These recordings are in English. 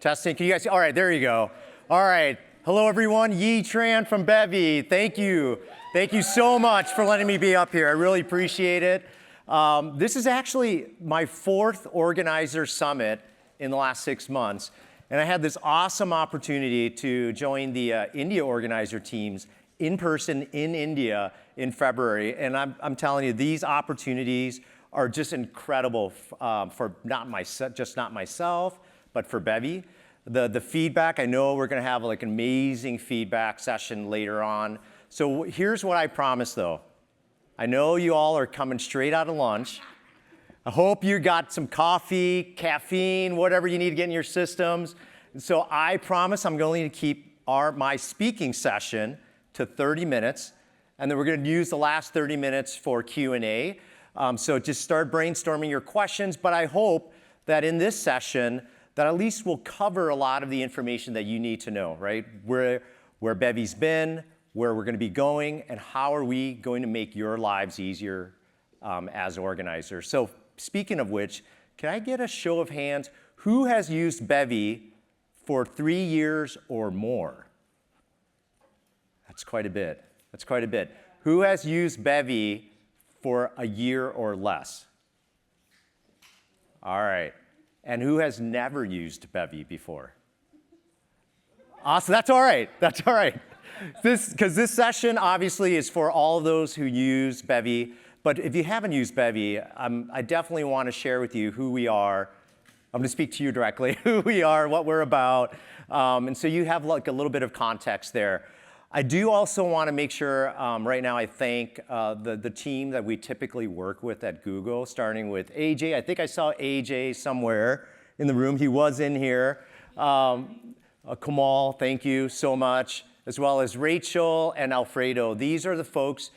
Testing, can you guys see? All right, there you go. All right, hello everyone, Tran from Bevy. Thank you. Thank you so much for letting me be up here. I really appreciate it. This is actually my 4th organizer summit in the last 6 months. And I had this awesome opportunity to join the India organizer teams in person in India in February. And I'm telling you, these opportunities are just incredible for not myself, but for Bevy. The feedback, I know we're gonna have like an amazing feedback session later on. So here's what I promise though. I know you all are coming straight out of lunch. I hope you got some coffee, caffeine, whatever you need to get in your systems. And so I promise I'm going to keep my speaking session to 30 minutes, and then we're gonna use the last 30 minutes for Q&A. So just start brainstorming your questions, but I hope that in this session, that at least we'll cover a lot of the information that you need to know, right? Where Bevy's been, where we're gonna be going, and how are we going to make your lives easier as organizers. So speaking of which, can I get a show of hands? Who has used Bevy for 3 years or more? That's quite a bit. That's quite a bit. Who has used Bevy for a year or less? All right. And who has never used Bevy before? Awesome, that's all right, that's all right. Because this session obviously is for all of those who use Bevy, but if you haven't used Bevy, I definitely want to share with you who we are. I'm gonna speak to you directly, who we are, what we're about, and so you have like a little bit of context there. I do also want to make sure, right now I thank the team that we typically work with at Google, starting with AJ. I think I saw AJ somewhere in the room. He was in here. Kamal, thank you so much, as well as Rachel and Alfredo. These are the folks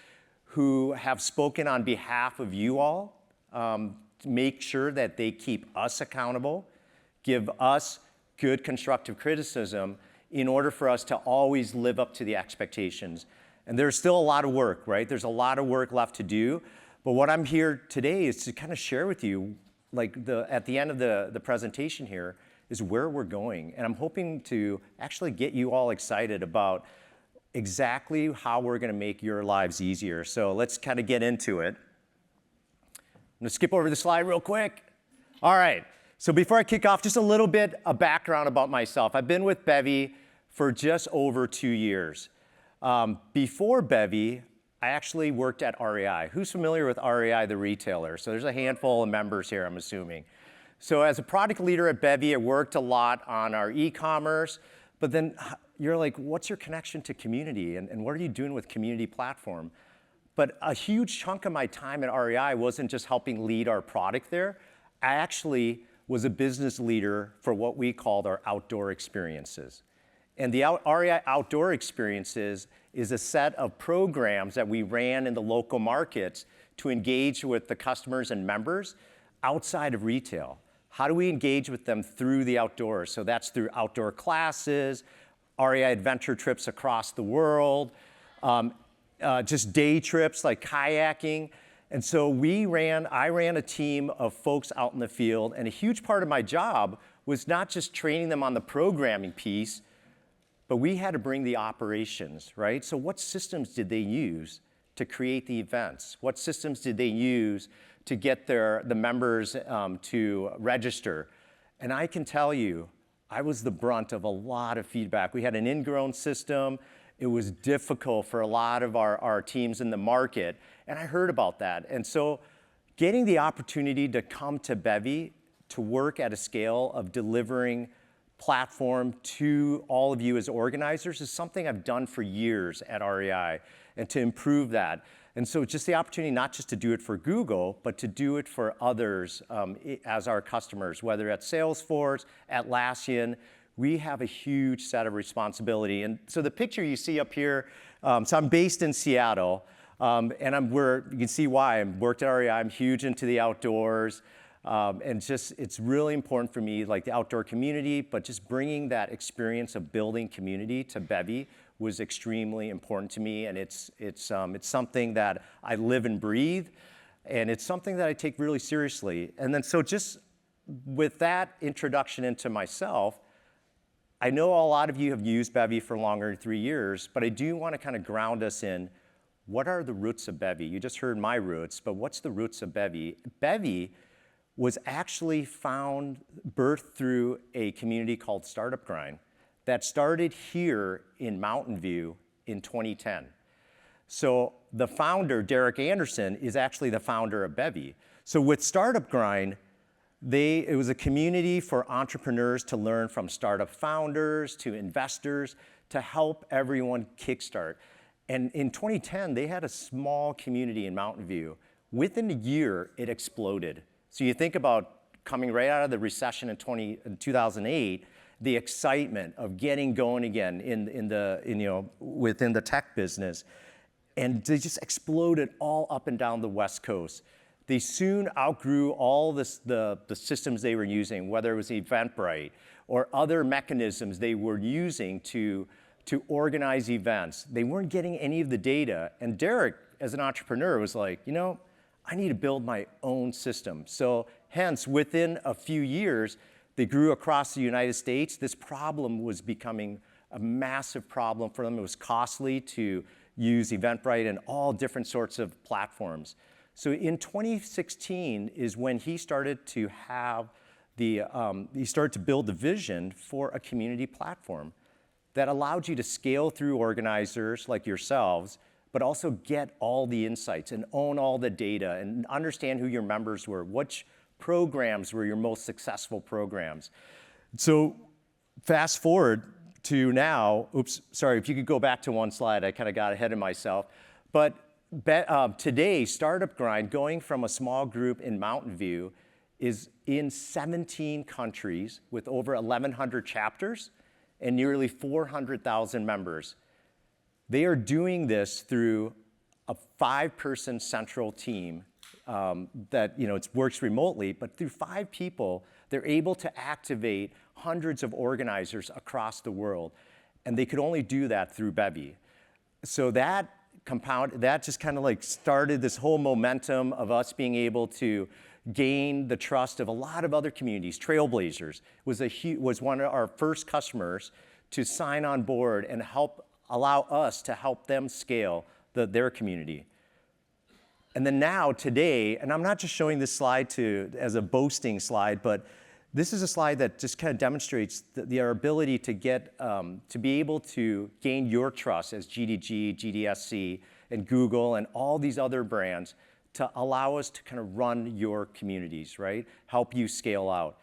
who have spoken on behalf of you all to make sure that they keep us accountable, give us good constructive criticism, in order for us to always live up to the expectations. And there's still a lot of work, right? There's a lot of work left to do. But what I'm here today is to kind of share with you, like at the end of the presentation here, is where we're going. And I'm hoping to actually get you all excited about exactly how we're gonna make your lives easier. So let's kind of get into it. I'm gonna skip over the slide real quick. All right, so before I kick off, just a little bit of background about myself. I've been with Bevy for just over 2 years. Before Bevy, I actually worked at REI. Who's familiar with REI, the retailer? So there's a handful of members here, I'm assuming. So as a product leader at Bevy, I worked a lot on our e-commerce, but then you're like, what's your connection to community? And what are you doing with community platform? But a huge chunk of my time at REI wasn't just helping lead our product there. I actually was a business leader for what we called our outdoor experiences. And the REI Outdoor Experiences is a set of programs that we ran in the local markets to engage with the customers and members outside of retail. How do we engage with them through the outdoors? So that's through outdoor classes, REI adventure trips across the world, just day trips like kayaking. And so I ran a team of folks out in the field, and a huge part of my job was not just training them on the programming piece, but we had to bring the operations, right? So what systems did they use to create the events? What systems did they use to get the members to register? And I can tell you, I was the brunt of a lot of feedback. We had an ingrown system. It was difficult for a lot of our teams in the market, and I heard about that. And so getting the opportunity to come to Bevy to work at a scale of delivering platform to all of you as organizers is something I've done for years at REI, and to improve that. And so just the opportunity not just to do it for Google, but to do it for others as our customers, whether at Salesforce, Atlassian, we have a huge set of responsibility. And so the picture you see up here, so I'm based in Seattle, and you can see why. I worked at REI, I'm huge into the outdoors, and just it's really important for me, like the outdoor community, but just bringing that experience of building community to Bevy was extremely important to me, and it's something that I live and breathe, and it's something that I take really seriously. And then so just with that introduction into myself, I know a lot of you have used Bevy for longer than 3 years, but I do want to kind of ground us in what are the roots of Bevy? You just heard my roots, but what's the roots of Bevy? Bevy was actually birthed through a community called Startup Grind that started here in Mountain View in 2010. So the founder, Derek Anderson, is actually the founder of Bevy. So with Startup Grind, it was a community for entrepreneurs to learn from startup founders to investors to help everyone kickstart. And in 2010, they had a small community in Mountain View. Within a year, it exploded. So you think about coming right out of the recession in 2008, the excitement of getting going again within the tech business. And they just exploded all up and down the West Coast. They soon outgrew all the systems they were using, whether it was Eventbrite or other mechanisms they were using to organize events. They weren't getting any of the data. And Derek, as an entrepreneur, was like, I need to build my own system. So hence, within a few years, they grew across the United States. This problem was becoming a massive problem for them. It was costly to use Eventbrite and all different sorts of platforms. So in 2016 is when he started to have he started to build the vision for a community platform that allowed you to scale through organizers like yourselves, but also get all the insights and own all the data and understand who your members were, which programs were your most successful programs. So fast forward to now, if you could go back to one slide, I kind of got ahead of myself. But today, Startup Grind, going from a small group in Mountain View, is in 17 countries with over 1,100 chapters and nearly 400,000 members. They are doing this through a 5-person central team that it works remotely, but through 5 people, they're able to activate hundreds of organizers across the world, and they could only do that through Bevy. So that just kind of started this whole momentum of us being able to gain the trust of a lot of other communities. Trailblazers was one of our first customers to sign on board and allow us to help them scale their community. And then now, today, and I'm not just showing this slide as a boasting slide, but this is a slide that just kind of demonstrates our ability to be able to gain your trust as GDG, GDSC, and Google, and all these other brands to allow us to kind of run your communities, right? Help you scale out.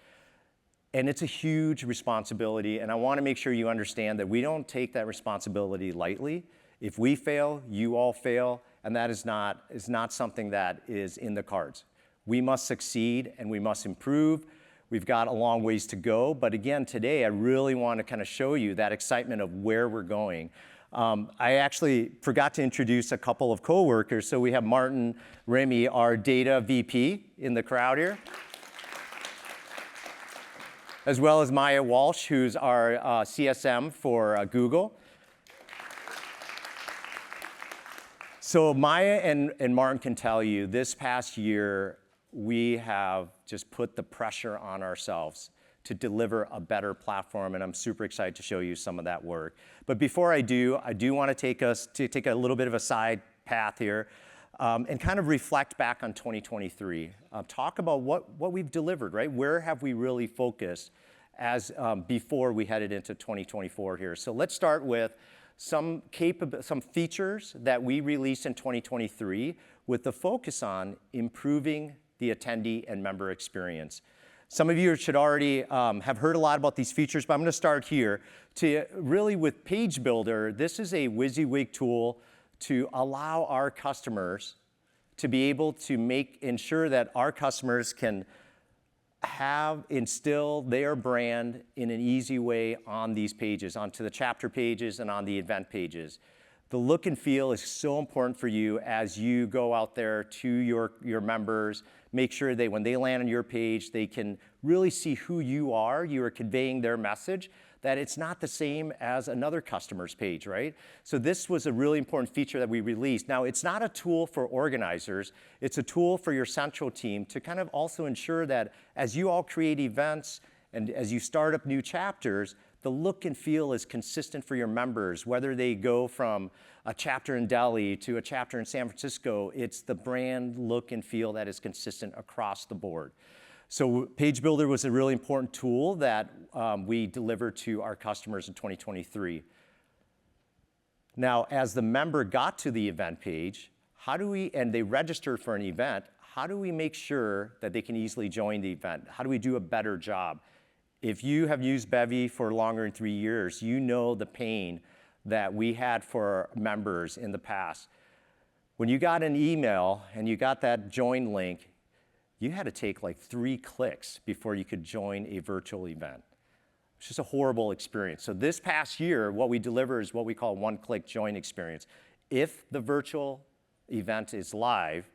And it's a huge responsibility, and I want to make sure you understand that we don't take that responsibility lightly. If we fail, you all fail, and that is not something that is in the cards. We must succeed and we must improve. We've got a long ways to go, but again, today I really want to kind of show you that excitement of where we're going. I actually forgot to introduce a couple of coworkers, so we have Martin Remy, our data VP, in the crowd here, as well as Maia Walshe, who's our CSM for Google. So Maia and Martin can tell you, this past year, we have just put the pressure on ourselves to deliver a better platform, and I'm super excited to show you some of that work. But before I do want to take a little bit of a side path here and kind of reflect back on 2023. Talk about what we've delivered, right? Where have we really focused as before we headed into 2024 here? So let's start with some features that we released in 2023 with the focus on improving the attendee and member experience. Some of you should already have heard a lot about these features, but I'm going to start here. With Page Builder, this is a WYSIWYG tool to allow our customers to be able to ensure that our customers can instill their brand in an easy way on these pages, onto the chapter pages and on the event pages. The look and feel is so important for you as you go out there to your members. Make sure when they land on your page, they can really see who you are. You are conveying their message, that it's not the same as another customer's page, right? So this was a really important feature that we released. Now, it's not a tool for organizers. It's a tool for your central team to kind of also ensure that as you all create events and as you start up new chapters, the look and feel is consistent for your members, whether they go from a chapter in Delhi to a chapter in San Francisco, it's the brand look and feel that is consistent across the board. So Page Builder was a really important tool that we delivered to our customers in 2023. Now, as the member got to the event page, and they registered for an event, how do we make sure that they can easily join the event? How do we do a better job? If you have used Bevy for longer than 3 years, you know the pain that we had for members in the past. When you got an email and you got that join link, you had to take like 3 clicks before you could join a virtual event. It's just a horrible experience. So this past year, what we deliver is what we call one-click join experience. If the virtual event is live,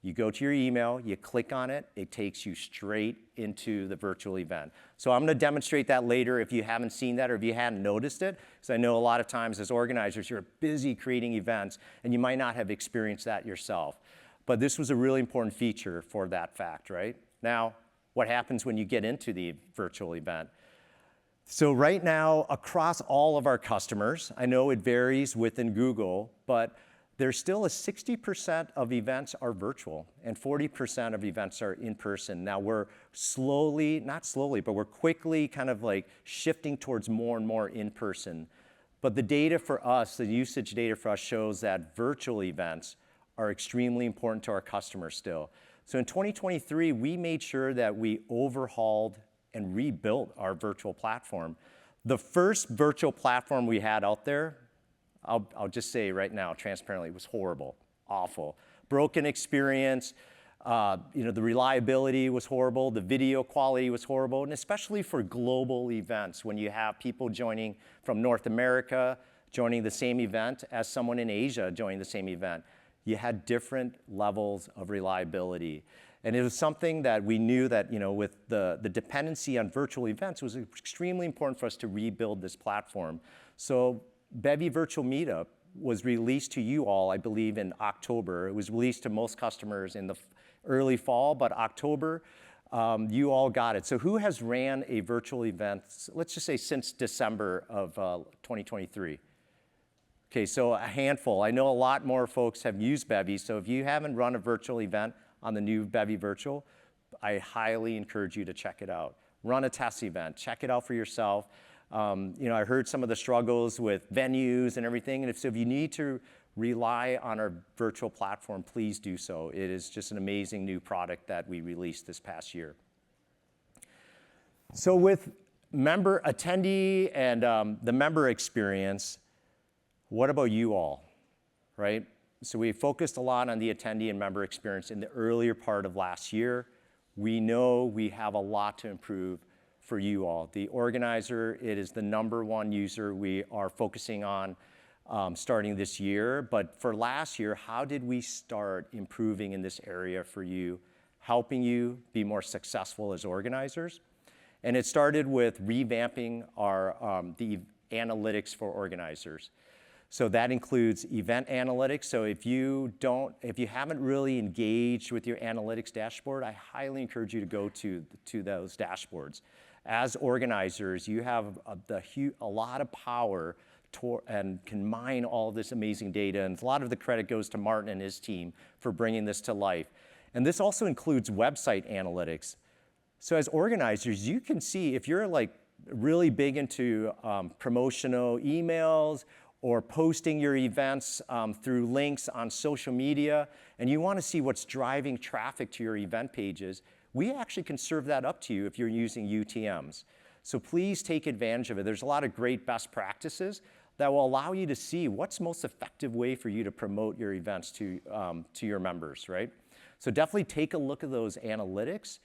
you go to your email, you click on it, it takes you straight into the virtual event. So I'm going to demonstrate that later if you haven't seen that or if you hadn't noticed it, because I know a lot of times as organizers, you're busy creating events and you might not have experienced that yourself. But this was a really important feature for that fact, right? Now, what happens when you get into the virtual event? So right now, across all of our customers, I know it varies within Google, but there's still a 60% of events are virtual and 40% of events are in person. Now we're not slowly, but we're quickly kind of like shifting towards more and more in person. But the data for us, the usage data for us shows that virtual events are extremely important to our customers still. So in 2023, we made sure that we overhauled and rebuilt our virtual platform. The first virtual platform we had out there, I'll just say right now, transparently, it was horrible, awful. Broken experience, the reliability was horrible, the video quality was horrible, and especially for global events, when you have people joining from North America, joining the same event as someone in Asia joining the same event, you had different levels of reliability. And it was something that we knew that, with the dependency on virtual events, it was extremely important for us to rebuild this platform. So Bevy Virtual Meetup was released to you all, I believe, in October. It was released to most customers in the early fall, but October, you all got it. So who has ran a virtual event, let's just say since December of 2023? Okay, so a handful. I know a lot more folks have used Bevy, so if you haven't run a virtual event on the new Bevy Virtual, I highly encourage you to check it out. Run a test event, check it out for yourself. I heard some of the struggles with venues and everything, and if you need to rely on our virtual platform, please do so. It is just an amazing new product that we released this past year. So with member attendee and the member experience, what about you all, right? So we focused a lot on the attendee and member experience in the earlier part of last year. We know we have a lot to improve for you all. The organizer, it is the #1 user we are focusing on starting this year. But for last year, how did we start improving in this area for you, helping you be more successful as organizers? And it started with revamping the analytics for organizers. So that includes event analytics. So if you haven't really engaged with your analytics dashboard, I highly encourage you to go to those dashboards. As organizers, you have a lot of power and can mine all this amazing data. And a lot of the credit goes to Martin and his team for bringing this to life. And this also includes website analytics. So as organizers, you can see if you're like really big into promotional emails or posting your events through links on social media, and you want to see what's driving traffic to your event pages, we actually can serve that up to you if you're using UTMs. So please take advantage of it. There's a lot of great best practices that will allow you to see what's the most effective way for you to promote your events to your members, right? So definitely take a look at those analytics.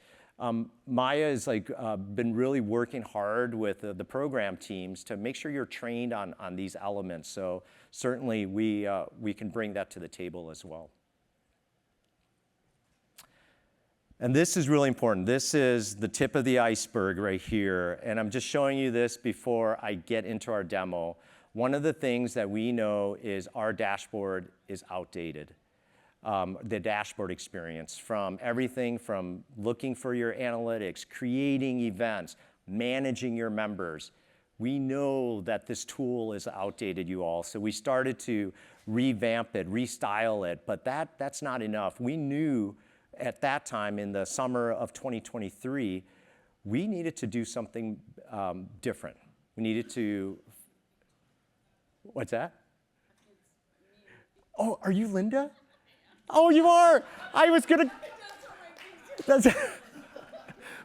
Maia has been really working hard with the program teams to make sure you're trained on these elements. So certainly we can bring that to the table as well. And this is really important. This is the tip of the iceberg right here. And I'm just showing you this before I get into our demo. One of the things that we know is our dashboard is outdated. The dashboard experience, from everything from looking for your analytics, creating events, managing your members. We know that this tool is outdated, you all. So we started to revamp it, restyle it, but that's not enough. We knew at that time in the summer of 2023, we needed to do something different. We needed to, what's that? Oh, are you Linda? Oh, you are. I was gonna. That's,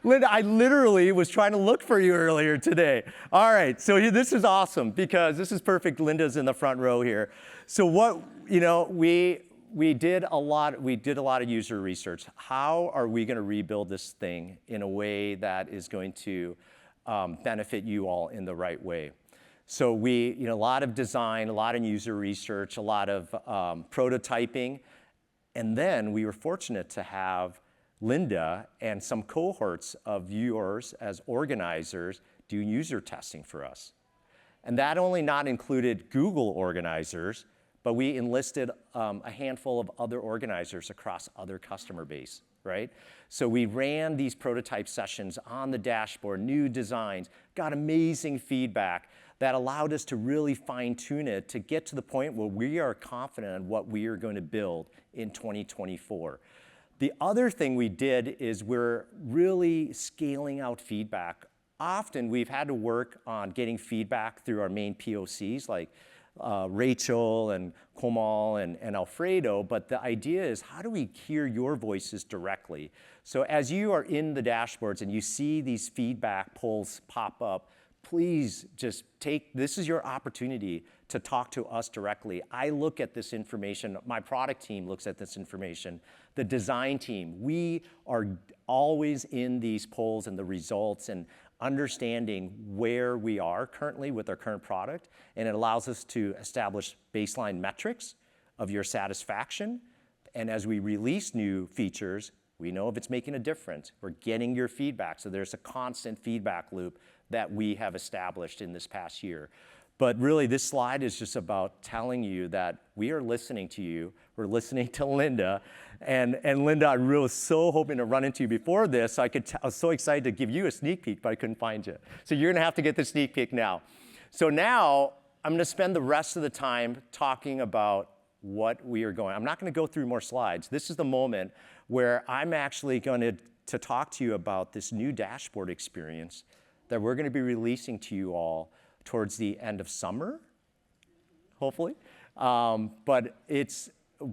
Linda, I literally was trying to look for you earlier today. All right, so this is awesome because this is perfect. Linda's in the front row here. So what, we did a lot of user research. How are we gonna rebuild this thing in a way that is going to benefit you all in the right way? So a lot of design, a lot of user research, a lot of prototyping, and then we were fortunate to have Linda and some cohorts of yours as organizers do user testing for us. And that only not included Google organizers, but we enlisted a handful of other organizers across other customer base, right? So we ran these prototype sessions on the dashboard, new designs, got amazing feedback that allowed us to really fine tune it to get to the point where we are confident in what we are going to build in 2024. The other thing we did is we're really scaling out feedback. Often we've had to work on getting feedback through our main POCs like Rachel and Komal and Alfredo, but the idea is how do we hear your voices directly? So as you are in the dashboards and you see these feedback polls pop up, please just this is your opportunity to talk to us directly. I look at this information, my product team looks at this information, the design team, we are always in these polls and the results and understanding where we are currently with our current product, and it allows us to establish baseline metrics of your satisfaction. And as we release new features, we know if it's making a difference. We're getting your feedback, so there's a constant feedback loop that we have established in this past year. But really, this slide is just about telling you that we are listening to you. We're listening to Linda. And Linda, I really was so hoping to run into you before this. I was so excited to give you a sneak peek, but I couldn't find you. So you're going to have to get the sneak peek now. So now, I'm going to spend the rest of the time talking about what we are going. I'm not going to go through more slides. This is the moment where I'm actually going to talk to you about this new dashboard experience that we're going to be releasing to you all towards the end of summer, hopefully. But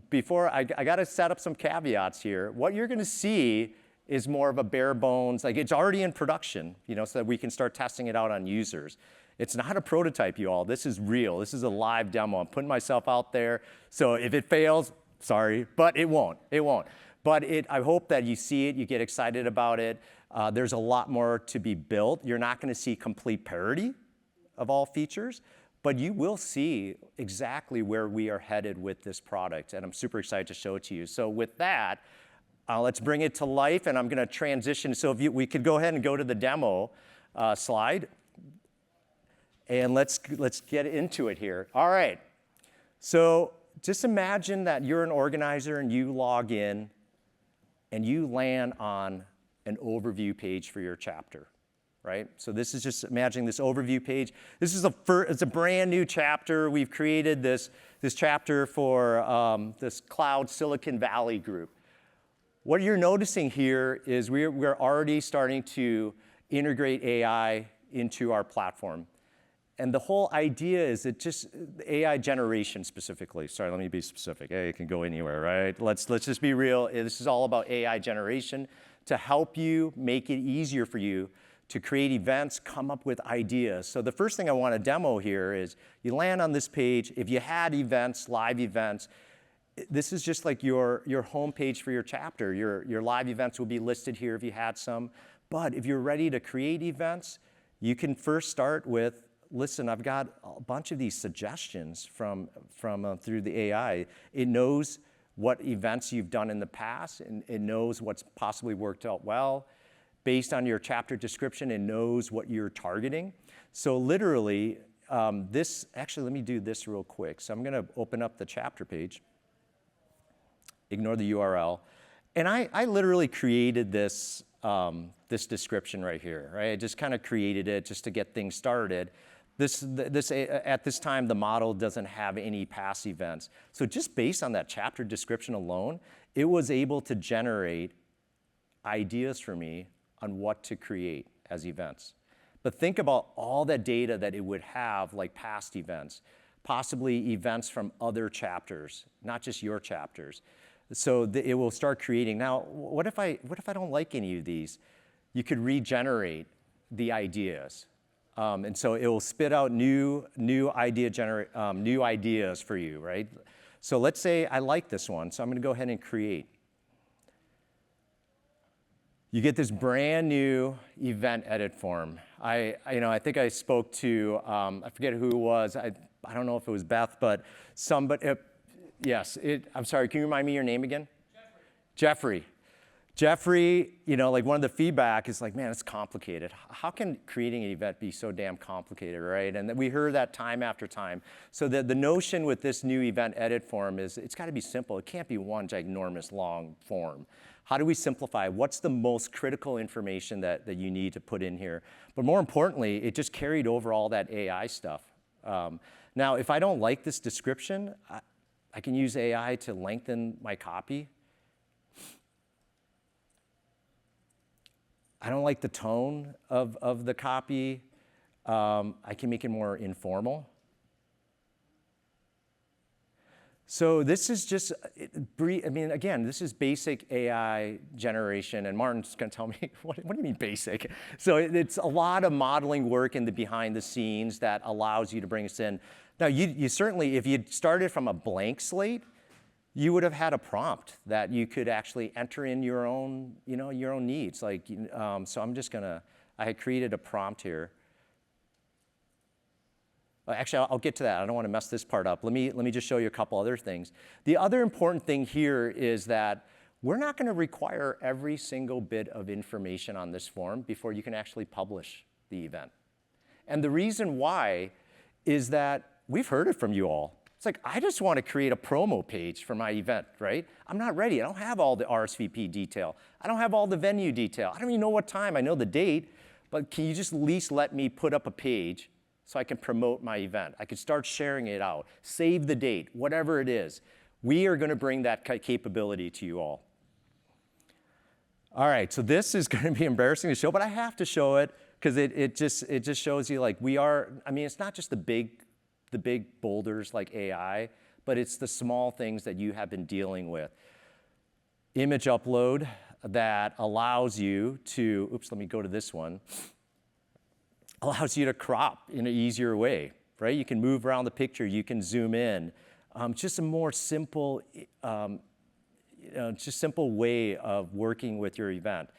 before, I got to set up some caveats here. What you're going to see is more of a bare bones, like it's already in production, so that we can start testing it out on users. It's not a prototype, you all. This is real. This is a live demo. I'm putting myself out there. So if it fails, sorry, but it won't. It won't. But I hope that you see it, you get excited about it. There's a lot more to be built. You're not going to see complete parity of all features, but you will see exactly where we are headed with this product, and I'm super excited to show it to you. So with that, let's bring it to life, and I'm going to transition. So if we could go ahead and go to the demo slide, and let's get into it here. All right. So just imagine that you're an organizer and you log in, and you land on an overview page for your chapter. Right? So this is just imagining this overview page. This is it's a brand new chapter. We've created this chapter for this Cloud Silicon Valley group. What you're noticing here is we're already starting to integrate AI into our platform. And the whole idea is that just AI generation specifically. Sorry, let me be specific. It can go anywhere, right? Let's just be real. This is all about AI generation to help you, make it easier for you to create events, come up with ideas. So the first thing I want to demo here is you land on this page. If you had events, live events, this is just like your home page for your chapter. Your live events will be listed here if you had some. But if you're ready to create events, you can first start with, listen, I've got a bunch of these suggestions from through the AI. It knows what events you've done in the past, and it knows what's possibly worked out well. Based on your chapter description, it knows what you're targeting. So literally, actually, let me do this real quick. So I'm going to open up the chapter page, ignore the URL. And I literally created this this description right here, right? I just kind of created it just to get things started. At this time, the model doesn't have any past events. So just based on that chapter description alone, it was able to generate ideas for me on what to create as events. But think about all that data that it would have, like past events, possibly events from other chapters, not just your chapters. So it will start creating. Now, what if I don't like any of these? You could regenerate the ideas. And so it will spit out new ideas for you, right? So let's say I like this one, so I'm going to go ahead and create. You get this brand new event edit form. I think I spoke to, I forget who it was. I don't know if it was Beth, but somebody, yes. I'm sorry, can you remind me your name again? Jeffrey. Jeffrey, like one of the feedback is like, man, it's complicated. How can creating an event be so damn complicated, right? And we heard that time after time. So the notion with this new event edit form is it's got to be simple. It can't be one ginormous long form. How do we simplify? What's the most critical information that you need to put in here? But more importantly, it just carried over all that AI stuff. Now, if I don't like this description, I can use AI to lengthen my copy. I don't like the tone of the copy. I can make it more informal. So this is just, again, this is basic AI generation, and Martin's going to tell me, what do you mean basic? So it's a lot of modeling work in the behind the scenes that allows you to bring us in. Now, you certainly, if you started from a blank slate, you would have had a prompt that you could actually enter in your own, your own needs. So I'm just I had created a prompt here. Actually, I'll get to that. I don't want to mess this part up. Let me just show you a couple other things. The other important thing here is that we're not going to require every single bit of information on this form before you can actually publish the event. And the reason why is that we've heard it from you all. It's like, I just want to create a promo page for my event, right? I'm not ready. I don't have all the RSVP detail. I don't have all the venue detail. I don't even know what time. I know the date, but can you just at least let me put up a page so I can promote my event? I can start sharing it out, save the date, whatever it is. We are going to bring that capability to you all. All right, so this is going to be embarrassing to show, but I have to show it because it just shows you like we are. It's not just the big boulders like AI, but it's the small things that you have been dealing with. Image upload that allows you to, let me go to this one. Allows you to crop in an easier way, right? You can move around the picture, you can zoom in. Just a more simple, simple way of working with your event.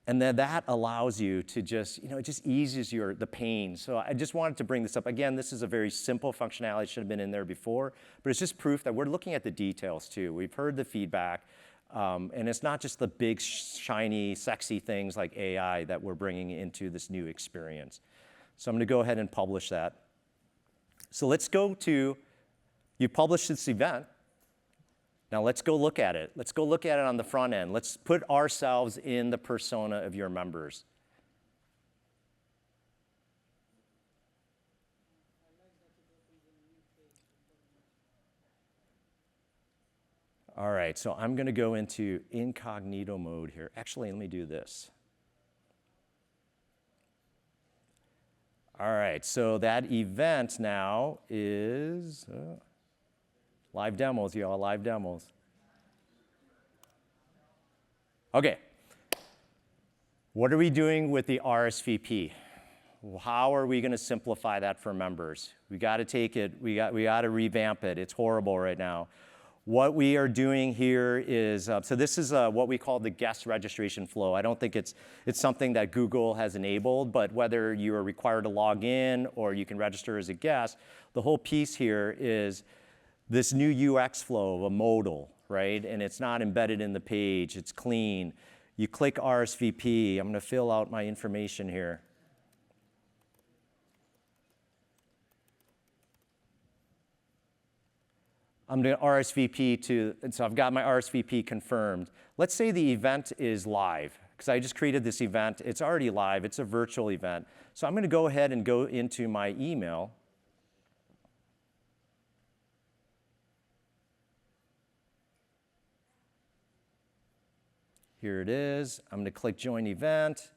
And then that allows you to just, it just eases the pain. So I just wanted to bring this up. Again, this is a very simple functionality. It should have been in there before, but it's just proof that we're looking at the details too. We've heard the feedback, and it's not just the big, shiny, sexy things like AI that we're bringing into this new experience. So I'm going to go ahead and publish that. So let's go to, you published this event. Now let's go look at it. Let's go look at it on the front end. Let's put ourselves in the persona of your members. All right, so I'm going to go into incognito mode here. Actually, let me do this. All right, so that event now is live demos, y'all, live demos. Okay, what are we doing with the RSVP? How are we going to simplify that for members? We got to take it, we got to revamp it. It's horrible right now. What we are doing here is, so this is what we call the guest registration flow. I don't think it's something that Google has enabled, but whether you are required to log in or you can register as a guest, the whole piece here is this new UX flow of a modal, right? And it's not embedded in the page, it's clean. You click RSVP, I'm gonna fill out my information here. I'm going to RSVP to, and so I've got my RSVP confirmed. Let's say the event is live. because I just created this event. It's already live. It's a virtual event. So I'm going to go ahead and go into my email. Here it is. I'm going to click Join Event.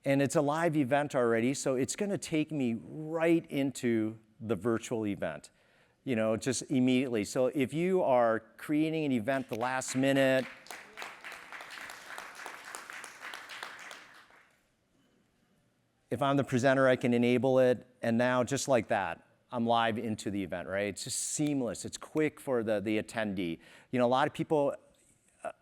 And it's a live event already, so it's going to take me right into the virtual event, just immediately. So if you are creating an event the last minute, if I'm the presenter, I can enable it, and now just like that, I'm live into the event, right? It's just seamless. It's quick for the attendee. A lot of people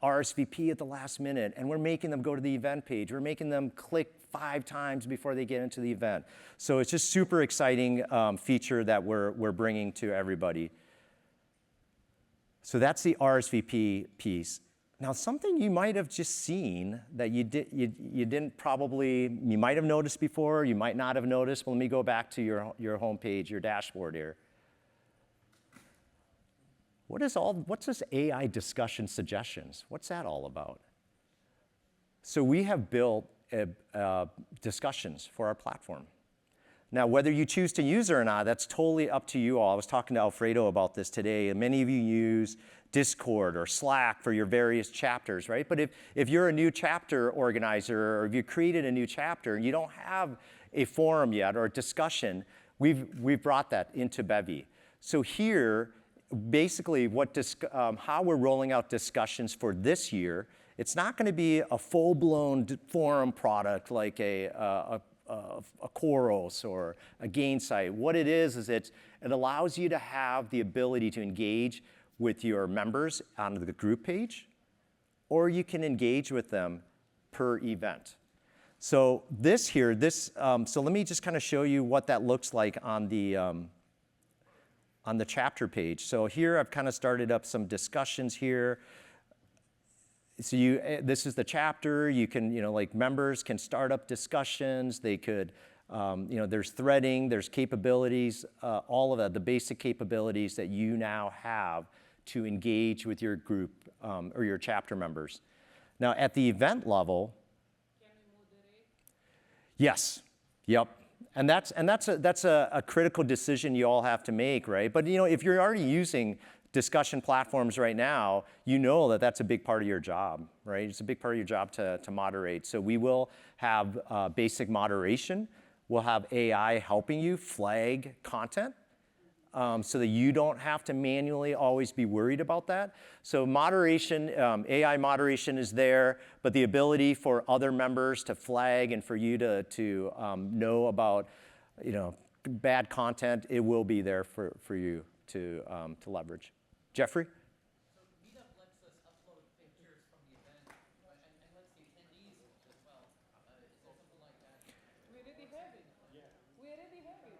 RSVP at the last minute, and we're making them go to the event page. We're making them click 5 times before they get into the event. So it's just super exciting feature that we're bringing to everybody. So that's the RSVP piece. Now, something you might have just seen that you might have noticed before, you might not have noticed. But let me go back to your home page, your dashboard here. What's this AI discussion suggestions? What's that all about? So we have built discussions for our platform. Now, whether you choose to use it or not, that's totally up to you all. I was talking to Alfredo about this today, and many of you use Discord or Slack for your various chapters, right? But if you're a new chapter organizer, or if you created a new chapter and you don't have a forum yet or a discussion, we've brought that into Bevy. So here, basically how we're rolling out discussions for this year, it's not going to be a full-blown forum product like a Khoros or a Gainsight. What it is it allows you to have the ability to engage with your members on the group page, or you can engage with them per event. So so let me just kind of show you what that looks like on the chapter page. So here I've kind of started up some discussions here. So this is the chapter. You can, members can start up discussions. They could, there's threading, there's capabilities, all of that, the basic capabilities that you now have to engage with your group or your chapter members. Now at the event level, can we moderate? Yes, yep. And that's a critical decision you all have to make, right? But if you're already using discussion platforms right now, that's a big part of your job, right? It's a big part of your job to moderate. So we will have basic moderation. We'll have AI helping you flag content so that you don't have to manually always be worried about that. So moderation, AI moderation is there, but the ability for other members to flag and for you to know about bad content, it will be there for you to leverage. Jeffrey? So Meetup lets us upload pictures from the event and lets the attendees as well. Is there something like that? We already have it. Yeah. We already have it.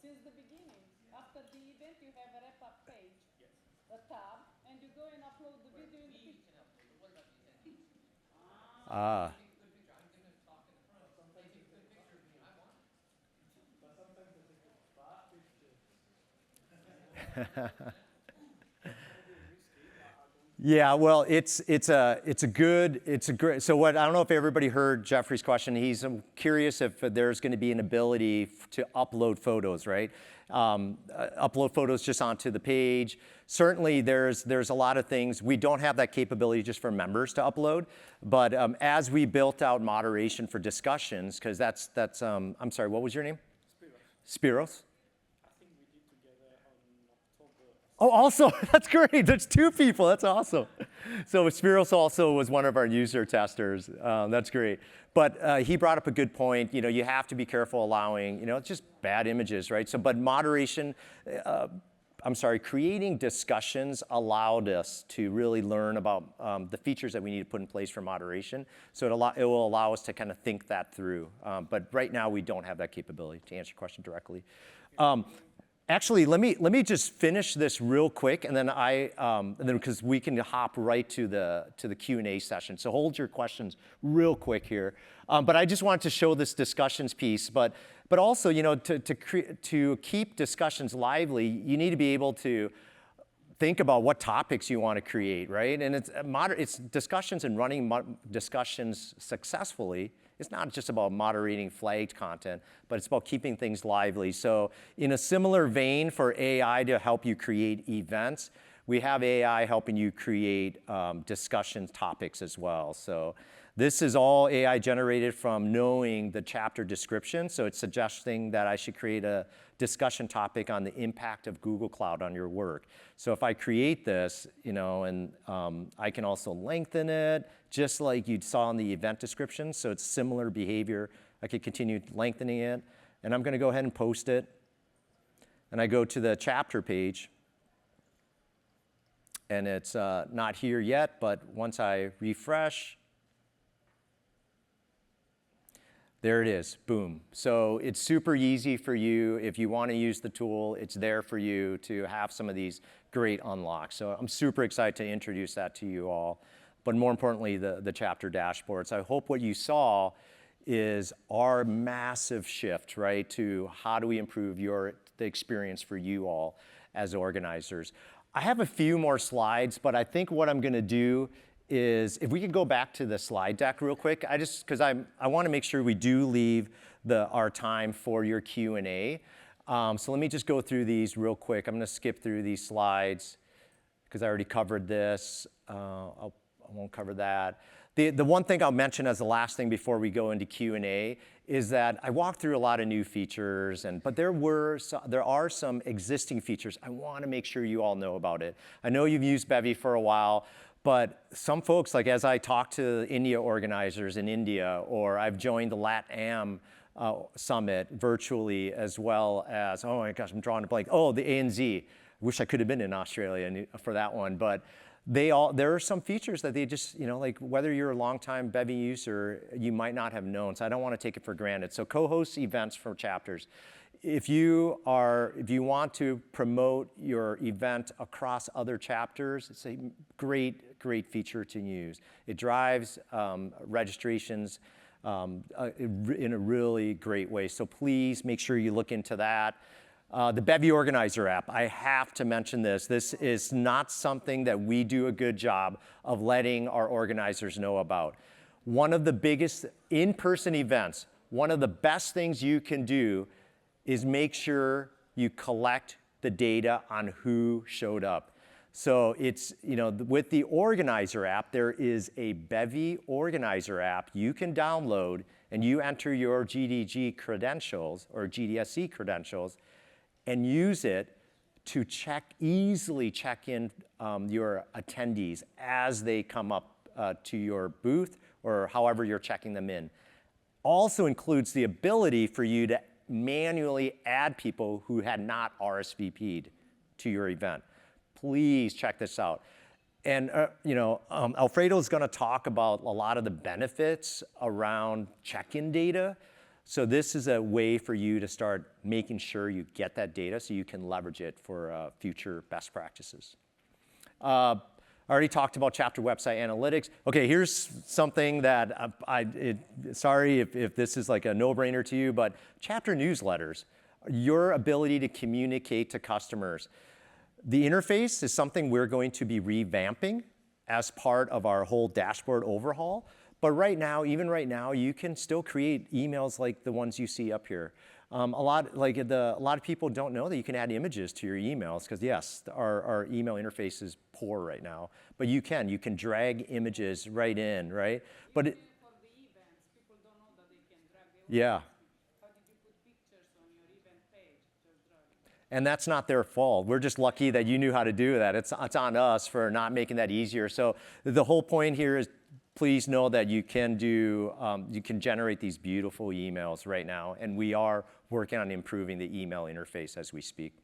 Since the beginning. After the event, you have a wrap-up page, yes, a tab, and you go and upload the video in the picture. What about the attendees? Ah. Good picture. I'm going to talk in the front. Sometimes take a good picture of me. I want it. But sometimes they take bad pictures. Yeah, well, it's a great. So I don't know if everybody heard Jeffrey's question. He's curious if there's going to be an ability to upload photos, right? Upload photos just onto the page. Certainly, there's a lot of things. We don't have that capability just for members to upload, but as we built out moderation for discussions, because that's I'm sorry, what was your name? Spiros. Oh, also, that's great. There's 2 people. That's awesome. So Spiros also was one of our user testers. That's great. But he brought up a good point. You have to be careful allowing, it's just bad images, right? So, but moderation, creating discussions allowed us to really learn about the features that we need to put in place for moderation. So it will allow us to kind of think that through. But right now, we don't have that capability, to answer your question directly. Actually, let me just finish this real quick, and then because we can hop right to the Q&A session. So hold your questions real quick here. But I just wanted to show this discussions piece. But also, to keep discussions lively, you need to be able to think about what topics you want to create, right? And it's discussions and running discussions successfully. It's not just about moderating flagged content, but it's about keeping things lively. So in a similar vein for AI to help you create events, we have AI helping you create discussion topics as well. So this is all AI generated from knowing the chapter description. So it's suggesting that I should create a discussion topic on the impact of Google Cloud on your work. So if I create this, and I can also lengthen it, just like you saw in the event description. So it's similar behavior. I could continue lengthening it. And I'm going to go ahead and post it. And I go to the chapter page. And it's not here yet, but once I refresh, there it is, boom. So it's super easy for you. If you want to use the tool, it's there for you to have some of these great unlocks. So I'm super excited to introduce that to you all. But more importantly, the chapter dashboards. I hope what you saw is our massive shift, right, to how do we improve the experience for you all as organizers. I have a few more slides, but I think what I'm going to do is, if we could go back to the slide deck real quick, because I want to make sure we do leave our time for your Q&A. So let me just go through these real quick. I'm going to skip through these slides because I already covered this. I won't cover that. The one thing I'll mention as the last thing before we go into Q&A is that I walked through a lot of new features, but there are some existing features. I want to make sure you all know about it. I know you've used Bevy for a while, but some folks, like as I talk to India organizers in India, or I've joined the LATAM summit virtually, as well as, oh my gosh, I'm drawing a blank. Oh, the ANZ. Wish I could have been in Australia for that one, but there are some features that they just, like whether you're a longtime Bevy user, you might not have known. So I don't want to take it for granted. So co-host events for chapters. If you want to promote your event across other chapters, it's a great feature to use. It drives registrations in a really great way. So please make sure you look into that. The Bevy Organizer app, I have to mention this. This is not something that we do a good job of letting our organizers know about. One of the biggest in-person events, one of the best things you can do is make sure you collect the data on who showed up. So it's, with the Organizer app, there is a Bevy Organizer app you can download, and you enter your GDG credentials or GDSC credentials and use it to easily check in your attendees as they come up to your booth or however you're checking them in. Also includes the ability for you to manually add people who had not RSVP'd to your event. Please check this out. And Alfredo is going to talk about a lot of the benefits around check-in data. So this is a way for you to start making sure you get that data so you can leverage it for future best practices. I already talked about chapter website analytics. Okay, here's something that sorry if this is like a no-brainer to you, but chapter newsletters, your ability to communicate to customers. The interface is something we're going to be revamping as part of our whole dashboard overhaul. But even right now, you can still create emails like the ones you see up here. A lot of people don't know that you can add images to your emails because yes, our email interface is poor right now. But you can drag images right in, right? But For the events, people don't know that they can drag the yeah. How did you put pictures on your event page? Just drag it. And that's not their fault. We're just lucky that you knew how to do that. It's on us for not making that easier. So the whole point here is, please know that you can generate these beautiful emails right now, and we are working on improving the email interface as we speak.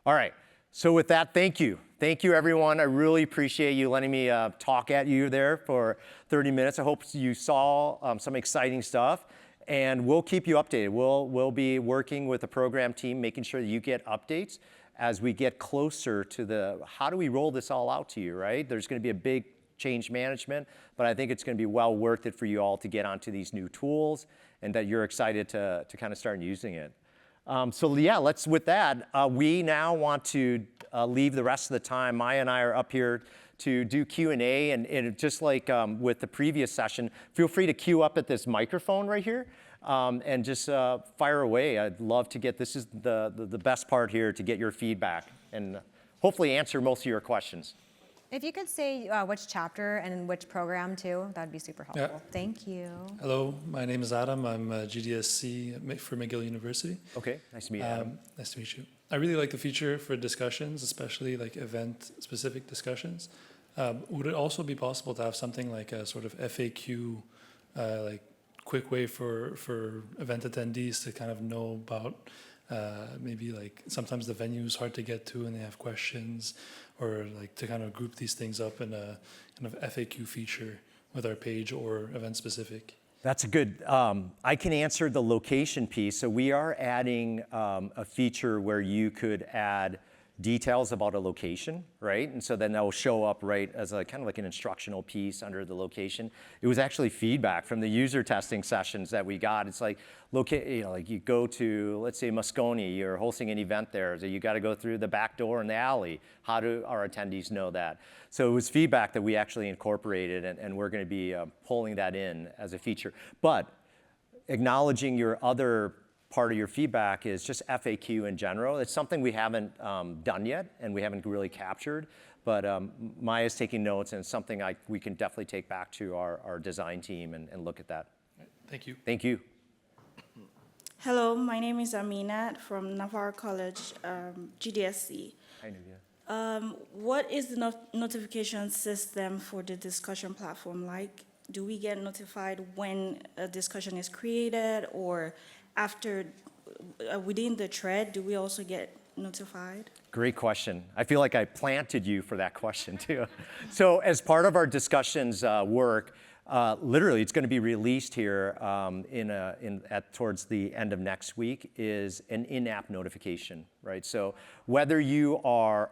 All right, so with that, thank you. Thank you, everyone. I really appreciate you letting me talk at you there for 30 minutes. I hope you saw some exciting stuff, and we'll keep you updated. We'll be working with the program team, making sure that you get updates as we get closer to how do we roll this all out to you, right? There's going to be a big change management, but I think it's going to be well worth it for you all to get onto these new tools and that you're excited to kind of start using it. So yeah, with that, we now want to leave the rest of the time. Maia and I are up here to do Q&A, and just like with the previous session, feel free to queue up at this microphone right here and just fire away. I'd love to get, this is the best part here, to get your feedback and hopefully answer most of your questions. If you could say which chapter and in which program too, that'd be super helpful. Yeah. Thank you. Hello, my name is Adam. I'm a GDSC for McGill University. Okay, nice to meet you, Adam. Nice to meet you. I really like the feature for discussions, especially like event-specific discussions. Would it also be possible to have something like a sort of FAQ, like quick way for event attendees to kind of know about maybe like sometimes the venue is hard to get to and they have questions, or like to kind of group these things up in a kind of FAQ feature with our page or event specific? That's a good, I can answer the location piece. So we are adding a feature where you could add details about a location, right? And so then that will show up right as a kind of like an instructional piece under the location. It was actually feedback from the user testing sessions that we got. It's like, like you go to, let's say Moscone, you're hosting an event there, so you got to go through the back door in the alley. How do our attendees know that? So it was feedback that we actually incorporated, and we're going to be pulling that in as a feature. But acknowledging your other part of your feedback is just FAQ in general. It's something we haven't done yet and we haven't really captured, but Maia's taking notes, and it's something we can definitely take back to our design team and look at that. Thank you. Thank you. Hello, my name is Aminat from Navarre College, GDSC. Hi, Nubia. What is the notification system for the discussion platform like? Do we get notified when a discussion is created, or after, within the thread, do we also get notified? Great question. I feel like I planted you for that question too. So as part of our discussions work, literally it's going to be released here towards the end of next week, is an in-app notification, right? So whether you are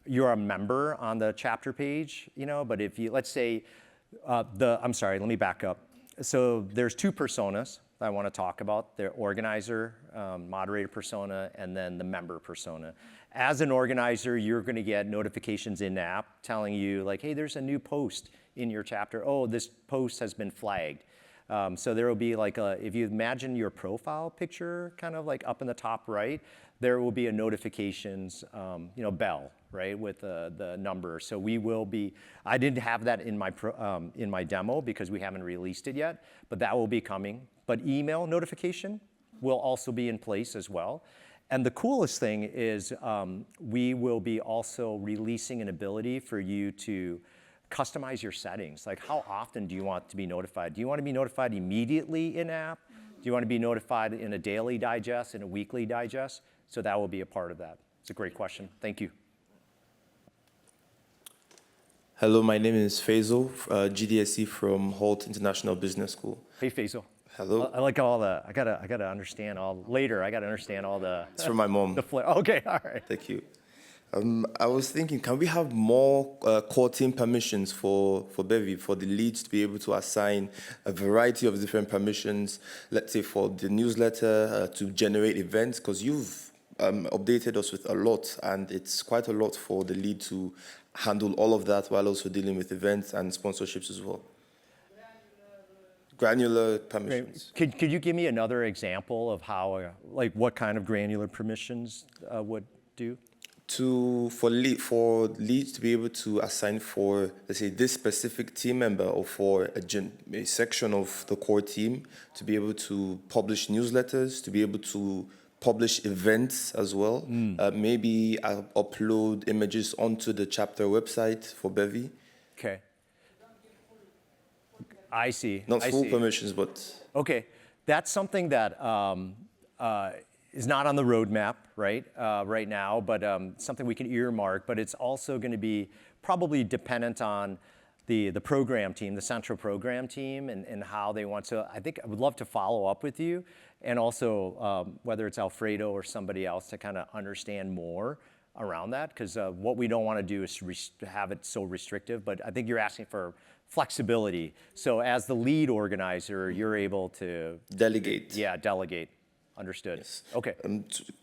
you're a member on the chapter page, but if you, let's say, I'm sorry, let me back up. So there's two personas I want to talk about: the organizer, moderator persona, and then the member persona. As an organizer, you're going to get notifications in-app telling you like, hey, there's a new post in your chapter. Oh, this post has been flagged. So there will be like if you imagine your profile picture kind of like up in the top right, there will be a notifications bell, right, with the number. So we will be, I didn't have that in my demo because we haven't released it yet, but that will be coming. But email notification will also be in place as well. And the coolest thing is we will be also releasing an ability for you to customize your settings. Like, how often do you want to be notified? Do you want to be notified immediately in-app? Do you want to be notified in a daily digest, in a weekly digest? So that will be a part of that. It's a great question. Thank you. Hello, my name is Faisal, GDSC from Holt International Business School. Hey, Faisal. Hello. I like all the, I gotta understand all, later, I gotta understand all the. It's from my mom. Okay, all right. Thank you. I was thinking, can we have more core team permissions for Bevy, for the leads to be able to assign a variety of different permissions, let's say for the newsletter to generate events, because you've updated us with a lot, and it's quite a lot for the lead to handle all of that while also dealing with events and sponsorships as well. Granular permissions. Could you give me another example of how, like what kind of granular permissions would do? For leads to be able to assign for, let's say, this specific team member, or for a section of the core team to be able to publish newsletters, to be able to publish events as well. Maybe upload images onto the chapter website for Bevy. Okay. I see. Not I full see. permissions, but... Okay, that's something that is not on the roadmap right now, but something we can earmark. But it's also going to be probably dependent on the program team, the central program team, and how they want to. I think I would love to follow up with you, and also whether it's Alfredo or somebody else to kind of understand more around that, because what we don't want to do is have it so restrictive. But I think you're asking for flexibility. So as the lead organizer, you're able to delegate. Yeah, delegate. understood. Okay.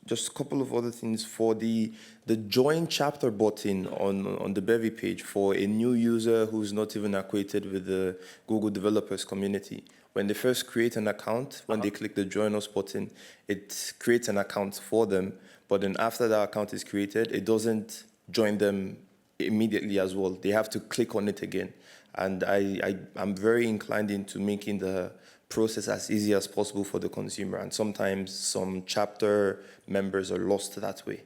Just a couple of other things for the join chapter button on the Bevy page for a new user who's not even acquainted with the Google developers community. When they first create an account, when they click the join us button, it creates an account for them. But then after that account is created, it doesn't join them immediately as well. They have to click on it again. And I'm very inclined into making the process as easy as possible for the consumer. And sometimes some chapter members are lost that way.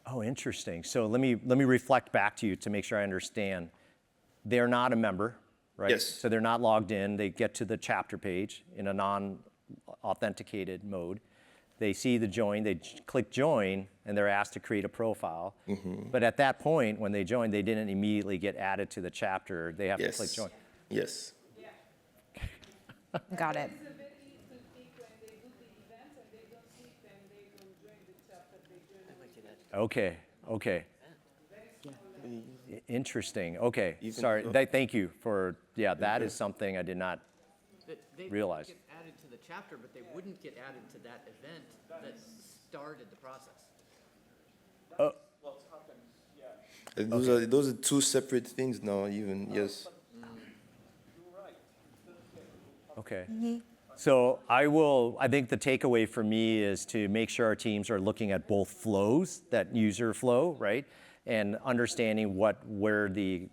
Oh, interesting. So let me reflect back to you to make sure I understand. They're not a member, right? Yes. So they're not logged in. They get to the chapter page in a non-authenticated mode. They see the join, they click join, and they're asked to create a profile. But at that point, when they join, they didn't immediately get added to the chapter. They have to click join. Yes. Got it. It's very easy to pick when they do the events and they don't see it and they don't join the chapter, they join. Okay, okay. Interesting, okay. Even- Sorry, thank you for, that is something I did not They realize. get added to the chapter, but they wouldn't get added to that event that started the process. Those are two separate things now, even, yes. Okay. So I think the takeaway for me is to make sure our teams are looking at both flows, that user flow, right? And understanding where the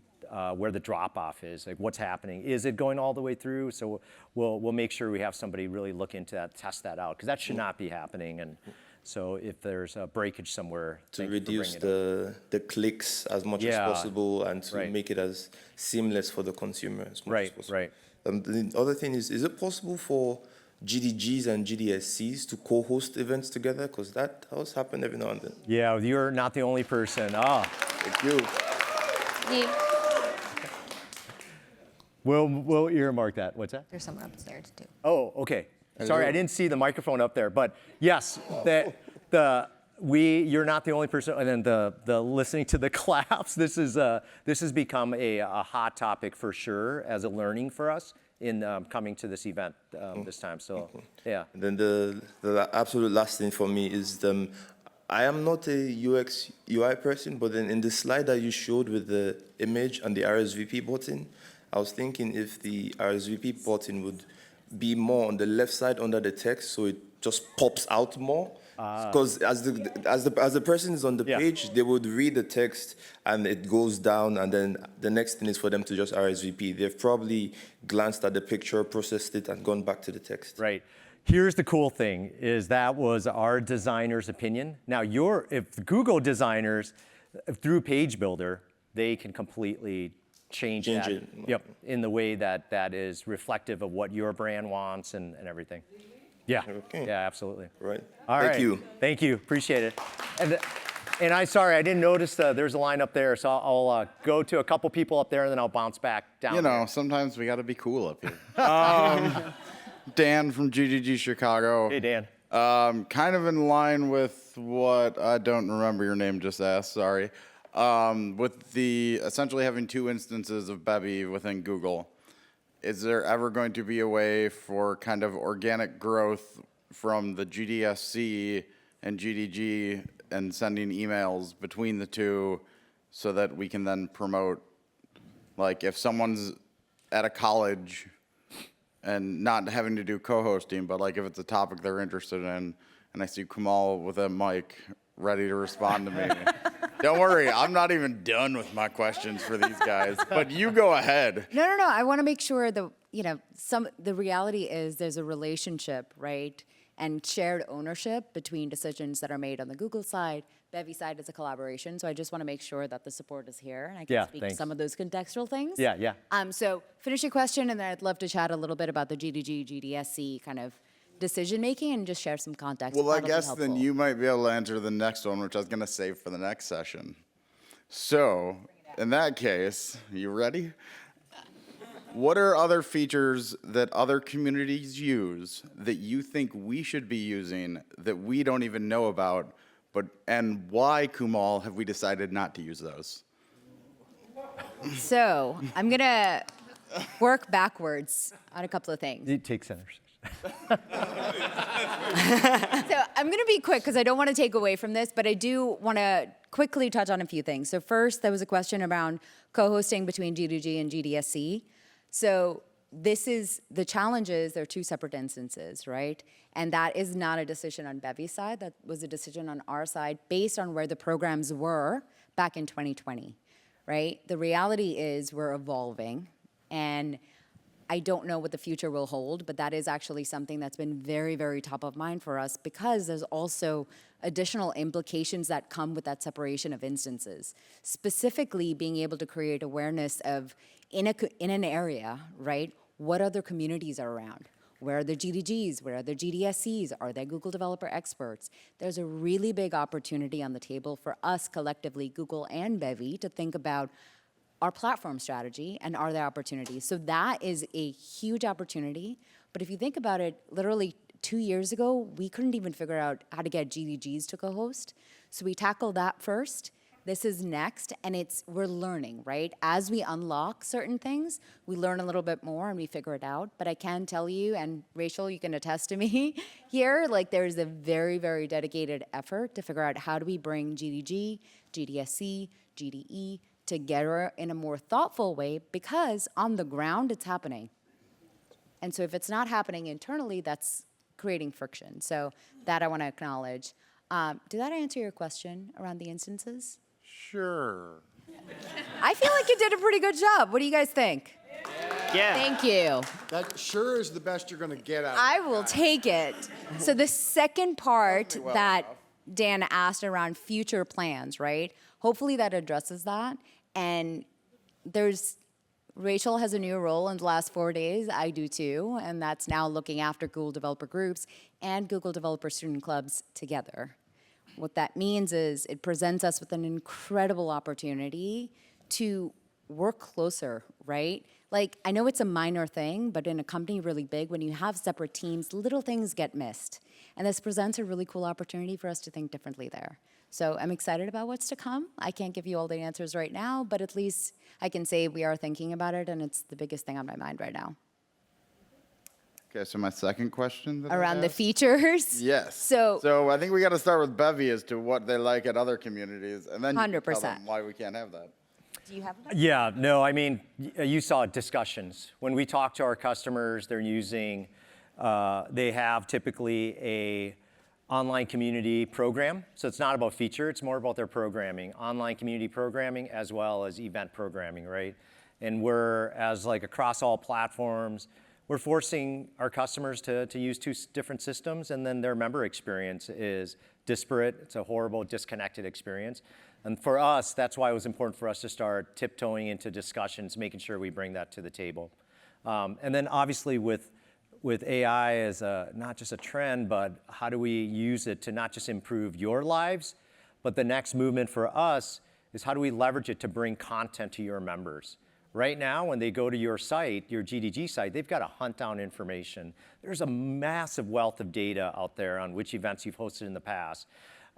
drop off is, like what's happening. Is it going all the way through? So we'll make sure we have somebody really look into that, test that out, because that should not be happening. And so if there's a breakage somewhere, To thank you for reduce bringing it up. the clicks as much as Yeah, possible and to right. make it as seamless for the consumer as much as Right, possible. right. The other thing is it possible for GDGs and GDSCs to co-host events together? Because that does happen every now and then. Yeah, you're not the only person. Thank you. We'll earmark that. What's that? There's someone upstairs too. Oh, okay. Sorry, I didn't see the microphone up there, but yes, you're not the only person. And then the listening to the claps. This has become a hot topic for sure as a learning for us in coming to this event this time. So yeah. And then the absolute last thing for me is I am not a UX UI person, but then in the slide that you showed with the image and the RSVP button, I was thinking if the RSVP button would be more on the left side under the text, so it just pops out more. Because as the person is on the page, they would read the text and it goes down, and then the next thing is for them to just RSVP. They've probably glanced at the picture, processed it, and gone back to the text. Right. Here's the cool thing: is that was our designer's opinion. Now, if Google designers through Page Builder, they can completely change that. it. Yep, in the way that is reflective of what your brand wants and everything. Yeah. Okay. Yeah, absolutely. Right. All Thank right. you. Thank you. Appreciate it. And I'm sorry, I didn't notice there's a line up there, so I'll go to a couple people up there and then I'll bounce back down. You know, here. sometimes we got to be cool up here. Dan from GGG Chicago. Hey, Dan. Kind of in line with what I don't remember your name just asked. Sorry. With the essentially having two instances of Bevy within Google, is there ever going to be a way for kind of organic growth from the GDSC and GDG and sending emails between the two so that we can then promote, like if someone's at a college and not having to do co-hosting, but like if it's a topic they're interested in, and I see Kamal with a mic ready to respond to me. Don't worry, I'm not even done with my questions for these guys, but you go ahead. No. I want to make sure that, the reality is there's a relationship, right? And shared ownership between decisions that are made on the Google side. Bevy side is a collaboration, so I just want to make sure that the support is here and I can speak to some of those contextual things. Yeah. So finish your question, and then I'd love to chat a little bit about the GDG, GDSC kind of decision making and just share some context. Well, I That'll be guess then helpful. you might be able to answer the next one, which I was going to save for the next session. So, in that case, you ready? What are other features that other communities use that you think we should be using that we don't even know about, and why, Kumal, have we decided not to use those? So I'm going to work backwards on a couple of things. You take center. So I'm going to be quick because I don't want to take away from this, but I do want to quickly touch on a few things. So first, there was a question around co-hosting between G2G and GDSC. So this is, the challenge is there are two separate instances, right? And that is not a decision on Bevy's side. That was a decision on our side based on where the programs were back in 2020, right? The reality is we're evolving, and I don't know what the future will hold, but that is actually something that's been very, very top of mind for us because there's also additional implications that come with that separation of instances. Specifically, being able to create awareness of, in an area, right, what other communities are around? Where are the GDGs? Where are the GDSCs? Are there Google developer experts? There's a really big opportunity on the table for us collectively, Google and Bevy, to think about our platform strategy and are there opportunities. So that is a huge opportunity. But if you think about it, literally 2 years ago, we couldn't even figure out how to get GDGs to co-host. So we tackled that first. This is next, and we're learning, right? As we unlock certain things, we learn a little bit more and we figure it out. But I can tell you, and Rachel, you can attest to me here, like there's a very, very dedicated effort to figure out how do we bring GDG, GDSC, GDE together in a more thoughtful way, because on the ground it's happening. And so if it's not happening internally, that's creating friction. So that I want to acknowledge. Did that answer your question around the instances? Sure. I feel like you did a pretty good job. What do you guys think? Yeah. Thank you. That sure is the best you're going to get out of I will take it. So the second part Hopefully well that enough. Dan asked around future plans, right? Hopefully that addresses that. And Rachel has a new role in the last 4 days. I do too. And that's now looking after Google Developer Groups and Google Developer Student Clubs together. What that means is it presents us with an incredible opportunity to work closer, right? Like, I know it's a minor thing, but in a company really big, when you have separate teams, little things get missed. And this presents a really cool opportunity for us to think differently there. So I'm excited about what's to come. I can't give you all the answers right now, but at least I can say we are thinking about it, and it's the biggest thing on my mind right now. Okay, so my second question that I Around the asked? features? Yes. So I think we got to start with Bevy as to what they like at other communities, and then you can tell 100%. them why we can't have that. do you have that? Yeah, no, I mean, you saw discussions. When we talk to our customers, they're using, they have typically a online community program. So it's not about feature, it's more about their programming, online community programming as well as event programming, right? And we're, as like across all platforms, we're forcing our customers to use two different systems, and then their member experience is disparate. It's a horrible, disconnected experience. And for us, that's why it was important for us to start tiptoeing into discussions, making sure we bring that to the table. And then obviously with AI as not just a trend, but how do we use it to not just improve your lives, but the next movement for us is how do we leverage it to bring content to your members? Right now, when they go to your site, your GDG site, they've got to hunt down information. There's a massive wealth of data out there on which events you've hosted in the past.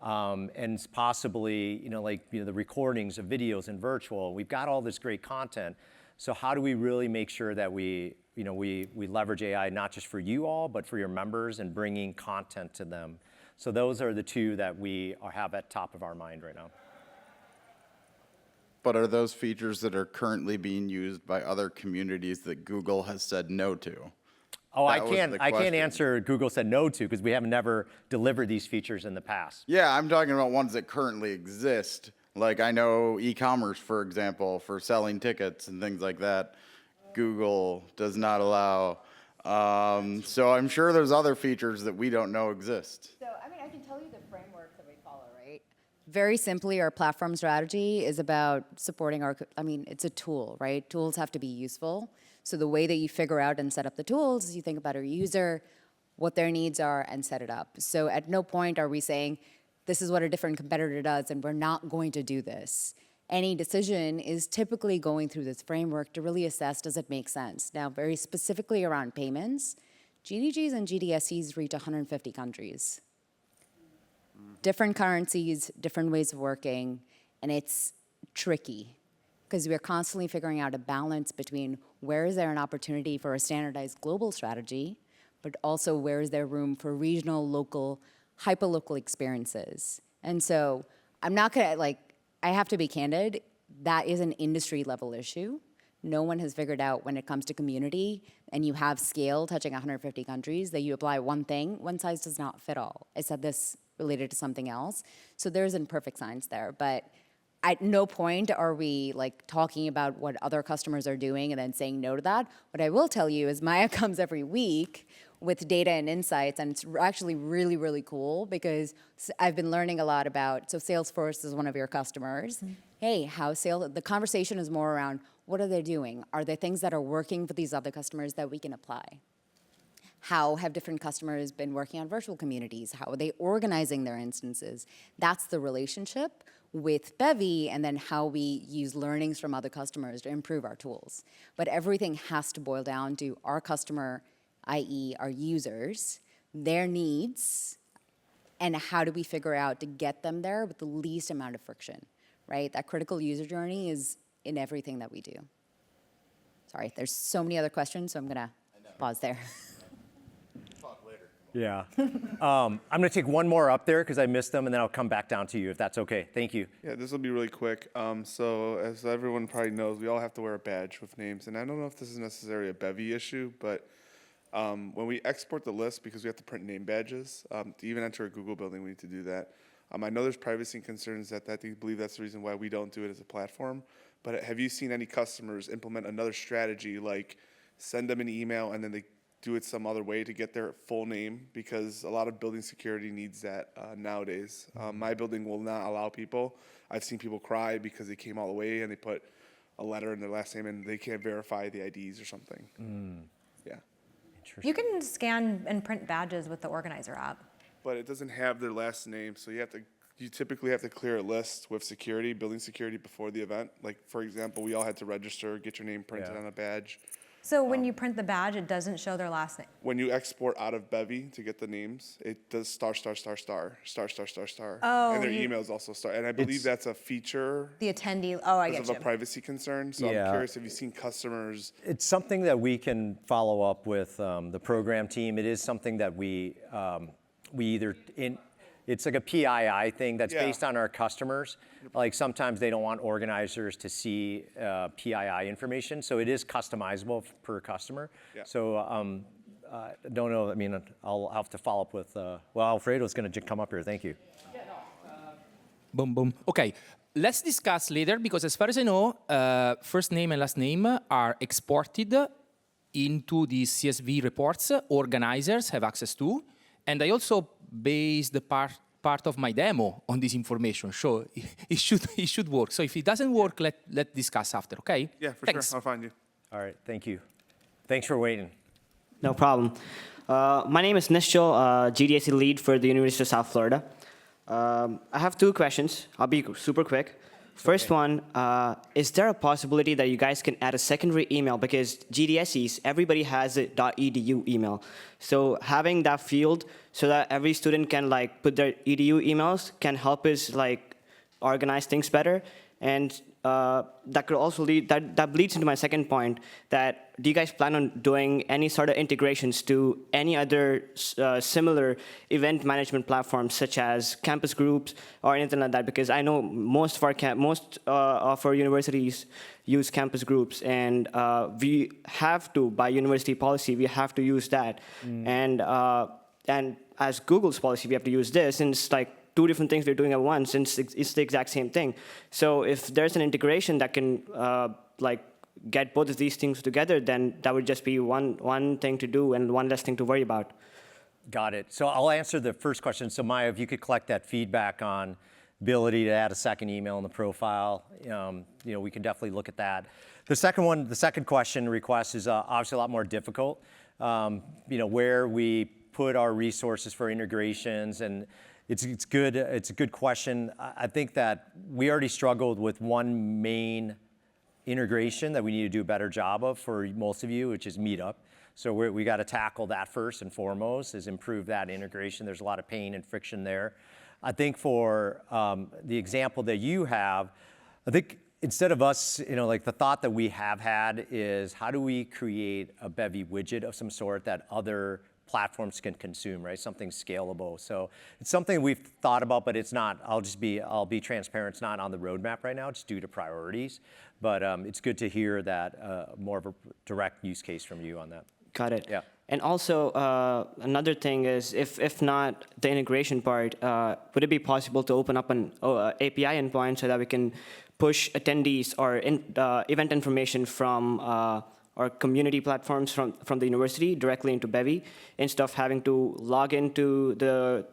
And possibly, the recordings of videos and virtual. We've got all this great content. So how do we really make sure that we leverage AI not just for you all, but for your members and bringing content to them? So those are the two that we have at top of our mind right now. But are those features that are currently being used by other communities that Google has said no to? Oh, I That was can't the I can't question. answer Google said no to because we have never delivered these features in the past. Yeah, I'm talking about ones that currently exist. Like I know e-commerce, for example, for selling tickets and things like that, Google does not allow. So I'm sure there's other features that we don't know exist. So, I can tell you the framework that we follow, right? Very simply, our platform strategy is about supporting it's a tool, right? Tools have to be useful. So the way that you figure out and set up the tools is you think about our user, what their needs are, and set it up. So at no point are we saying, this is what a different competitor does, and we're not going to do this. Any decision is typically going through this framework to really assess, does it make sense? Now, very specifically around payments, GDGs and GDSCs reach 150 countries. Different currencies, different ways of working, and it's tricky because we're constantly figuring out a balance between where is there an opportunity for a standardized global strategy, but also where is there room for regional, local, hyperlocal experiences? And so I'm not gonna, like, I have to be candid, that is an industry level issue. No one has figured out when it comes to community and you have scale touching 150 countries that you apply one thing, one size does not fit all. I said this related to something else. So there's imperfect science there, but at no point are we like talking about what other customers are doing and then saying no to that. What I will tell you is Maia comes every week with data and insights, and it's actually really, really cool because I've been learning a lot about, so Salesforce is one of your customers. Hey, the conversation is more around what are they doing? Are there things that are working for these other customers that we can apply? How have different customers been working on virtual communities? How are they organizing their instances? That's the relationship with Bevy, and then how we use learnings from other customers to improve our tools. But everything has to boil down to our customer, i.e. our users, their needs, and how do we figure out to get them there with the least amount of friction, right? That critical user journey is in everything that we do. Sorry, there's so many other questions, so I'm gonna pause there. Yeah. I'm going to take one more up there because I missed them, and then I'll come back down to you if that's okay. Thank you. Yeah, this will be really quick. So as everyone probably knows, we all have to wear a badge with names. And I don't know if this is necessarily a Bevy issue, but when we export the list, because we have to print name badges, to even enter a Google building, we need to do that. I know there's privacy concerns that they believe that's the reason why we don't do it as a platform. But have you seen any customers implement another strategy, like send them an email and then they do it some other way to get their full name? Because a lot of building security needs that nowadays. My building will not allow people. I've seen people cry because they came all the way and they put a letter in their last name and they can't verify the IDs or something. Yeah. You can scan and print badges with the organizer app. But it doesn't have their last name, so you typically have to clear a list with security, building security before the event. Like, for example, we all had to register, get your name printed on a badge. So when you print the badge, it doesn't show their last name? When you export out of Bevy to get the names, it does star, star, star, star, star, star, star, star. Oh, and their emails also star. And I believe that's a feature. The attendee, oh, I get because you. of a privacy concern. So Yeah. I'm curious if you've seen customers. It's something that we can follow up with the program team. It is something that we it's like a PII thing that's based on our customers. Like sometimes they don't want organizers to see PII information, so it is customizable per customer. Yeah. So don't know. I mean, I'll have to follow up with. Well, Alfredo's going to come up here. Thank you. Boom, boom. Okay, let's discuss later because as far as I know, first name and last name are exported into the CSV reports organizers have access to. And I also based the part of my demo on this information, so it should work. So if it doesn't work, let's discuss after, okay? Yeah, for Thanks. sure. I'll find you. All right. Thank you. Thanks for waiting. No problem. My name is Nishchal, GDSC lead for the University of South Florida. I have two questions. I'll be super quick. First one, is there a possibility that you guys can add a secondary email? Because GDSCs, everybody has a .edu email. So having that field so that every student can like put their edu emails can help us like organize things better. And that could also lead, that bleeds into my second point, that do you guys plan on doing any sort of integrations to any other similar event management platforms such as campus groups or anything like that? Because I know most of our universities use campus groups, and we have to, by university policy, we have to use that. And as Google's policy, we have to use this, and it's like two different things we're doing at once, and it's the exact same thing. So if there's an integration that can like get both of these things together, then that would just be one thing to do and one less thing to worry about. Got it. So I'll answer the first question. So Maia, if you could collect that feedback on ability to add a second email in the profile, we can definitely look at that. The second question request is obviously a lot more difficult. Where we put our resources for integrations, and it's good. It's a good question. I think that we already struggled with one main integration that we need to do a better job of for most of you, which is Meetup. So we got to tackle that first and foremost, is improve that integration. There's a lot of pain and friction there. I think for the example that you have, I think instead of us, like the thought that we have had is how do we create a Bevy widget of some sort that other platforms can consume, right? Something scalable. So it's something we've thought about, but it's not, I'll be transparent, it's not on the roadmap right now, it's due to priorities. But it's good to hear that more of a direct use case from you on that. Got it. Yeah. And also, another thing is, if not the integration part, would it be possible to open up an API endpoint so that we can push attendees or event information from our community platforms from the university directly into Bevy, instead of having to log into the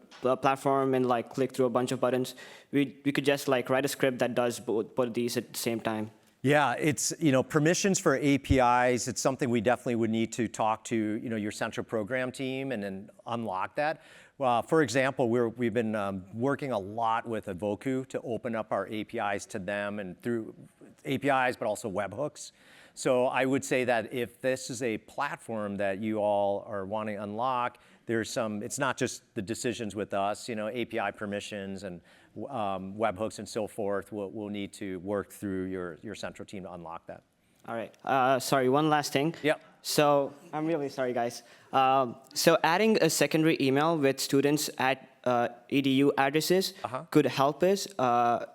platform and like click through a bunch of buttons? We could just like write a script that does both of these at the same time. Yeah, it's, permissions for APIs, it's something we definitely would need to talk to, your central program team and then unlock that. For example, we've been working a lot with Evoku to open up our APIs to them and through APIs, but also webhooks. So I would say that if this is a platform that you all are wanting to unlock, it's not just the decisions with us, API permissions and webhooks and so forth. We'll need to work through your central team to unlock that. All right. Sorry, one last thing. Yep. So I'm really sorry, guys. So adding a secondary email with students at edu addresses could help us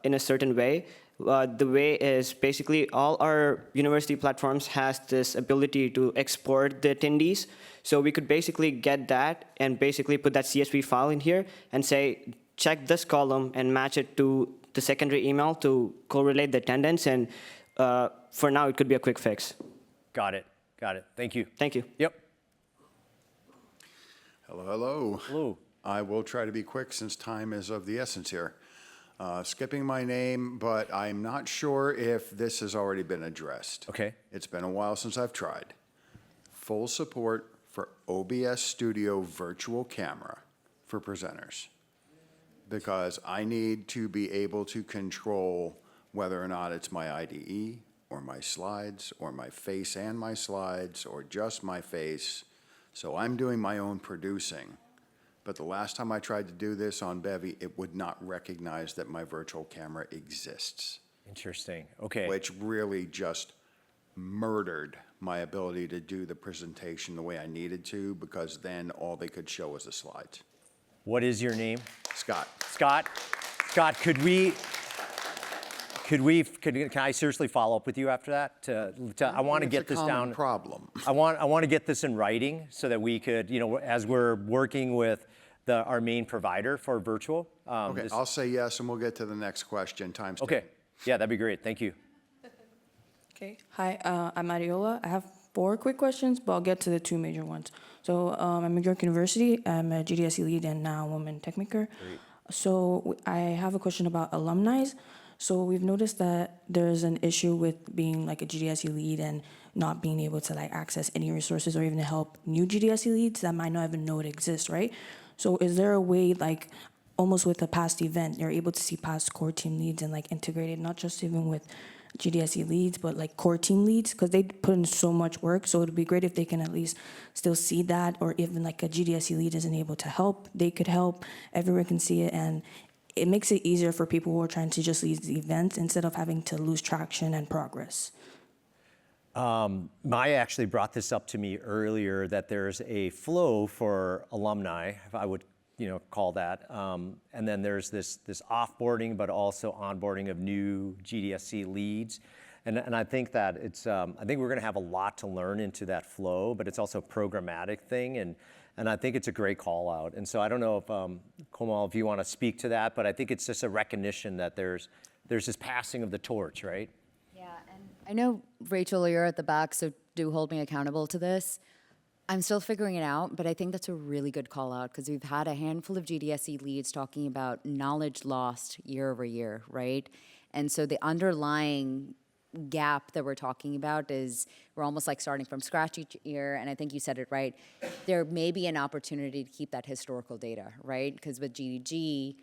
in a certain way. The way is basically all our university platforms has this ability to export the attendees. So we could basically get that and basically put that CSV file in here and say, check this column and match it to the secondary email to correlate the attendance. And for now, it could be a quick fix. Got it. Thank you. Thank you. Yep. Hello, hello. Hello. I will try to be quick since time is of the essence here. Skipping my name, but I'm not sure if this has already been addressed. Okay. It's been a while since I've tried. Full support for OBS Studio virtual camera for presenters, because I need to be able to control whether or not it's my IDE or my slides or my face and my slides or just my face. So I'm doing my own producing. But the last time I tried to do this on Bevy, it would not recognize that my virtual camera exists. Interesting. Okay. Which really just murdered my ability to do the presentation the way I needed to, because then all they could show was the slides. What is your name? Scott. Scott, can I seriously follow up with you after that? I want to get this down. It's a common problem. I want to get this in writing so that we could, as we're working with our main provider for virtual. Okay, I'll say yes, and we'll get to the next question. Time's ticking. Okay, yeah, that'd be great. Thank you. Okay, hi, I'm Ariola. I have 4 quick questions, but I'll get to the 2 major ones. So I'm at York University. I'm a GDSE lead and now woman tech maker. Great. So I have a question about alumni. So we've noticed that there's an issue with being like a GDSE lead and not being able to like access any resources or even help new GDSE leads that might not even know it exists, right? So is there a way, like almost with a past event, you're able to see past core team leads and like integrate it, not just even with GDSE leads, but like core team leads, because they put in so much work. So it'd be great if they can at least still see that, or even like a GDSE lead isn't able to help, they could help, everyone can see it, and it makes it easier for people who are trying to just lead the events instead of having to lose traction and progress. Maia actually brought this up to me earlier, that there's a flow for alumni, if I would call that. And then there's this offboarding, but also onboarding of new GDSC leads. And I think that I think we're going to have a lot to learn into that flow, but it's also a programmatic thing. And I think it's a great call out. And so I don't know if, Komal, if you want to speak to that, but I think it's just a recognition that there's this passing of the torch, right? Yeah, and I know, Rachel, you're at the back, so do hold me accountable to this. I'm still figuring it out, but I think that's a really good call out, because we've had a handful of GDSE leads talking about knowledge lost year over year, right? And so the underlying gap that we're talking about is we're almost like starting from scratch each year, and I think you said it right. There may be an opportunity to keep that historical data, right? Because with GDG,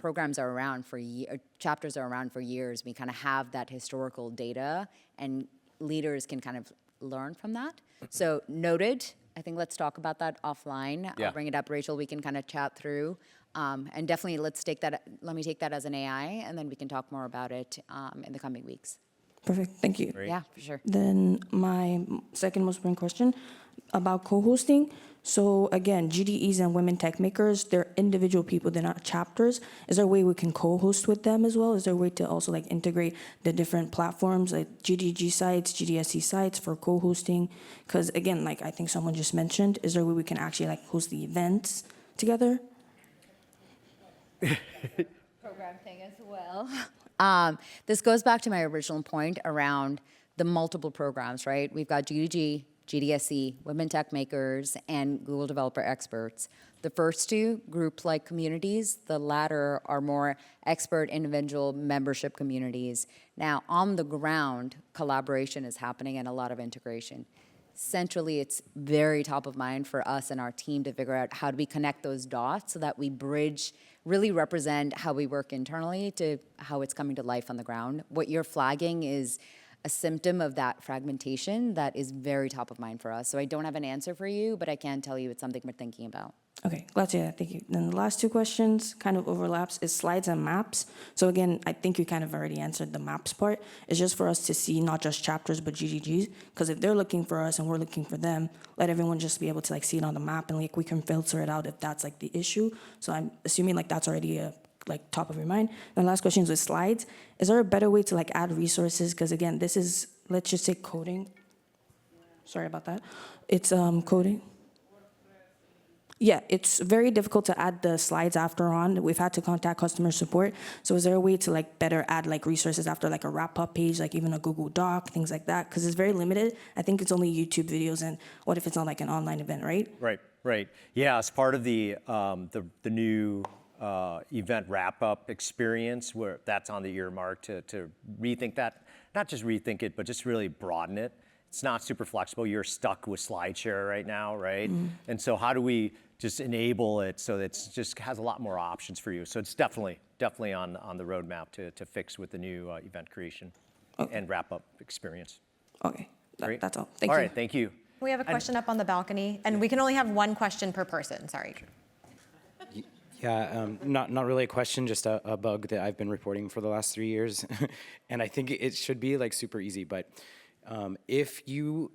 programs are around for chapters are around for years. We kind of have that historical data, and leaders can kind of learn from that. So noted. I think let's talk about that offline. Yeah. I'll bring it up, Rachel. We can kind of chat through, and definitely let me take that as an AI, and then we can talk more about it in the coming weeks. Perfect, thank you. Great. Yeah, for sure. Then my second most important question about co-hosting. So again, GDEs and women tech makers, they're individual people, they're not chapters. Is there a way we can co-host with them as well? Is there a way to also like integrate the different platforms like GDG sites, GDSC sites for co-hosting? Because again, like I think someone just mentioned, is there a way we can actually like host the events together? Program thing as well. This goes back to my original point around the multiple programs, right? We've got GDG, GDSC, Women Tech Makers, and Google Developer Experts. The first two, group-like communities. The latter are more expert individual membership communities. Now, on the ground, collaboration is happening and a lot of integration. Centrally, it's very top of mind for us and our team to figure out how do we connect those dots so that we bridge, really represent how we work internally to how it's coming to life on the ground. What you're flagging is a symptom of that fragmentation that is very top of mind for us. So I don't have an answer for you, but I can tell you it's something we're thinking about. Okay, glad to hear that. Thank you. Then the last two questions kind of overlaps is slides and maps. So again, I think you kind of already answered the maps part. It's just for us to see not just chapters, but GGGs. Because if they're looking for us and we're looking for them, let everyone just be able to like see it on the map and like we can filter it out if that's like the issue. So I'm assuming like that's already a like top of your mind. And the last question is with slides. Is there a better way to like add resources? Because again, this is, let's just say coding. Sorry about that. It's coding. Yeah, it's very difficult to add the slides after on. We've had to contact customer support. So is there a way to like better add like resources after like a wrap-up page, like even a Google Doc, things like that? Because it's very limited. I think it's only YouTube videos, and what if it's not like an online event, right? Right. Yeah, as part of the new event wrap-up experience, where that's on the earmark to rethink that, not just rethink it, but just really broaden it. It's not super flexible. You're stuck with SlideShare right now, right? And so how do we just enable it so that it just has a lot more options for you? So it's definitely on the roadmap to fix with the new event creation and wrap-up experience. Okay, Great. that's all. Thank you. All right, thank you. We have a question up on the balcony, and we can only have one question per person, sorry. Yeah, not really a question, just a bug that I've been reporting for the last 3 years. And I think it should be like super easy, but if you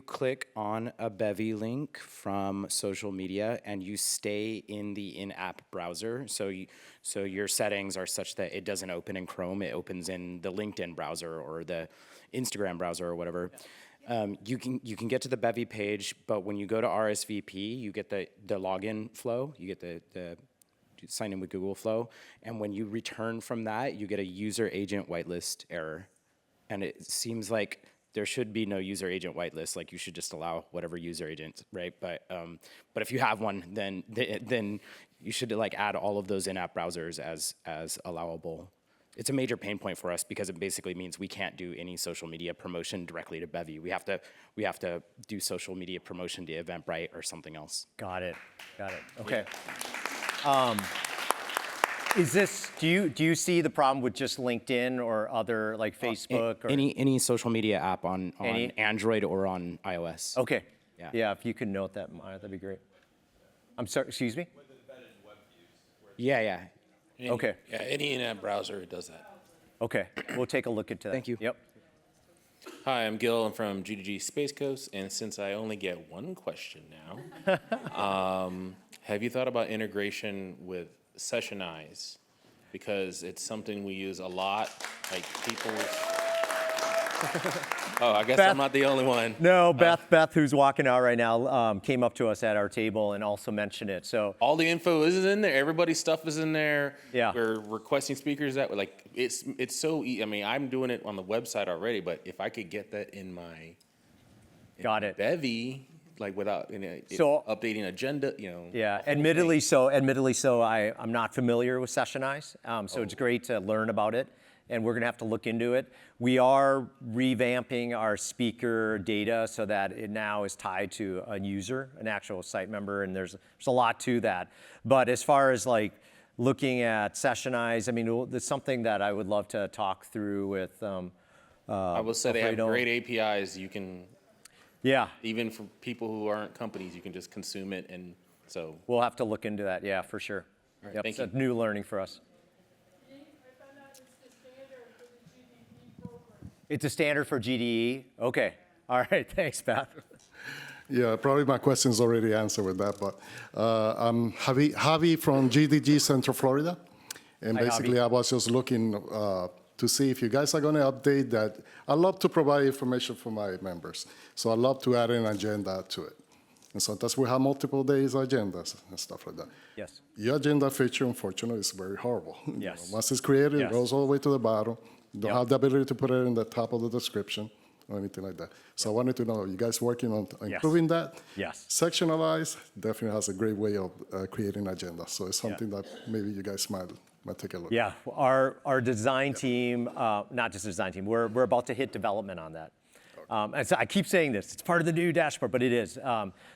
click on a Bevy link from social media and you stay in the in-app browser, so your settings are such that it doesn't open in Chrome, it opens in the LinkedIn browser or the Instagram browser or whatever. You can get to the Bevy page, but when you go to RSVP, you get the login flow, you get the sign in with Google flow, and when you return from that, you get a user agent whitelist error. And it seems like there should be no user agent whitelist, like you should just allow whatever user agent, right? But if you have one, then you should like add all of those in-app browsers as allowable. It's a major pain point for us because it basically means we can't do any social media promotion directly to Bevy. We have to do social media promotion to Eventbrite or something else. Got it. Okay. Is this, do you see the problem with just LinkedIn or other like Facebook? Or Any social media app on Any? Android or on iOS. Okay. Yeah. Yeah, if you could note that, Maia, that'd be great. I'm sorry, excuse me? Yeah. Okay. Yeah, any in-app browser does that. Okay, we'll take a look into that. Thank you. Yep. Hi, I'm Gil. I'm from GDG Space Coast, and since I only get one question now, have you thought about integration with Sessionize? Because it's something we use a lot, like people. Oh, I guess Beth, I'm not the only one. No, Beth, who's walking out right now, came up to us at our table and also mentioned it. So all the info is in there. Everybody's stuff is in there. Yeah. We're requesting speakers that like it's so. I mean, I'm doing it on the website already, but if I could get that in my Bevy, like without So- updating agenda, yeah, admittedly so. I'm not familiar with Sessionize, so it's great to learn about it, and we're gonna have to look into it. We are revamping our speaker data so that it now is tied to a user, an actual site member, and there's a lot to that. But as far as like looking at Sessionize, I mean, there's something that I would love to talk through with. I will say they have Alfredo. great APIs. You can. Yeah. Even for people who aren't companies, you can just consume it, and so. We'll have to look into that. Yeah, for sure. All right, Yep, thank it's you. a new learning for us. It's a standard for GDE. Okay. All right, thanks, Pat. Yeah, probably my question's already answered with that, but I'm Javi from GDG Central Florida. And Hi, basically, Javi. I was just looking to see if you guys are going to update that. I love to provide information for my members, so I love to add an agenda to it. And sometimes we have multiple days agendas and stuff like that. Yes. Your agenda feature, unfortunately, is very horrible. Yes. Once it's created, Yes. it goes all the way to the bottom. You don't Yep. have the ability to put it in the top of the description or anything like that. So I wanted to know, you guys working on improving that? Yes. Sectionalized definitely has a great way of creating agenda. So it's something that maybe you guys might take a look. Yeah, our design team, not just the design team, we're about to hit development on that. And so I keep saying this, it's part of the new dashboard, but it is.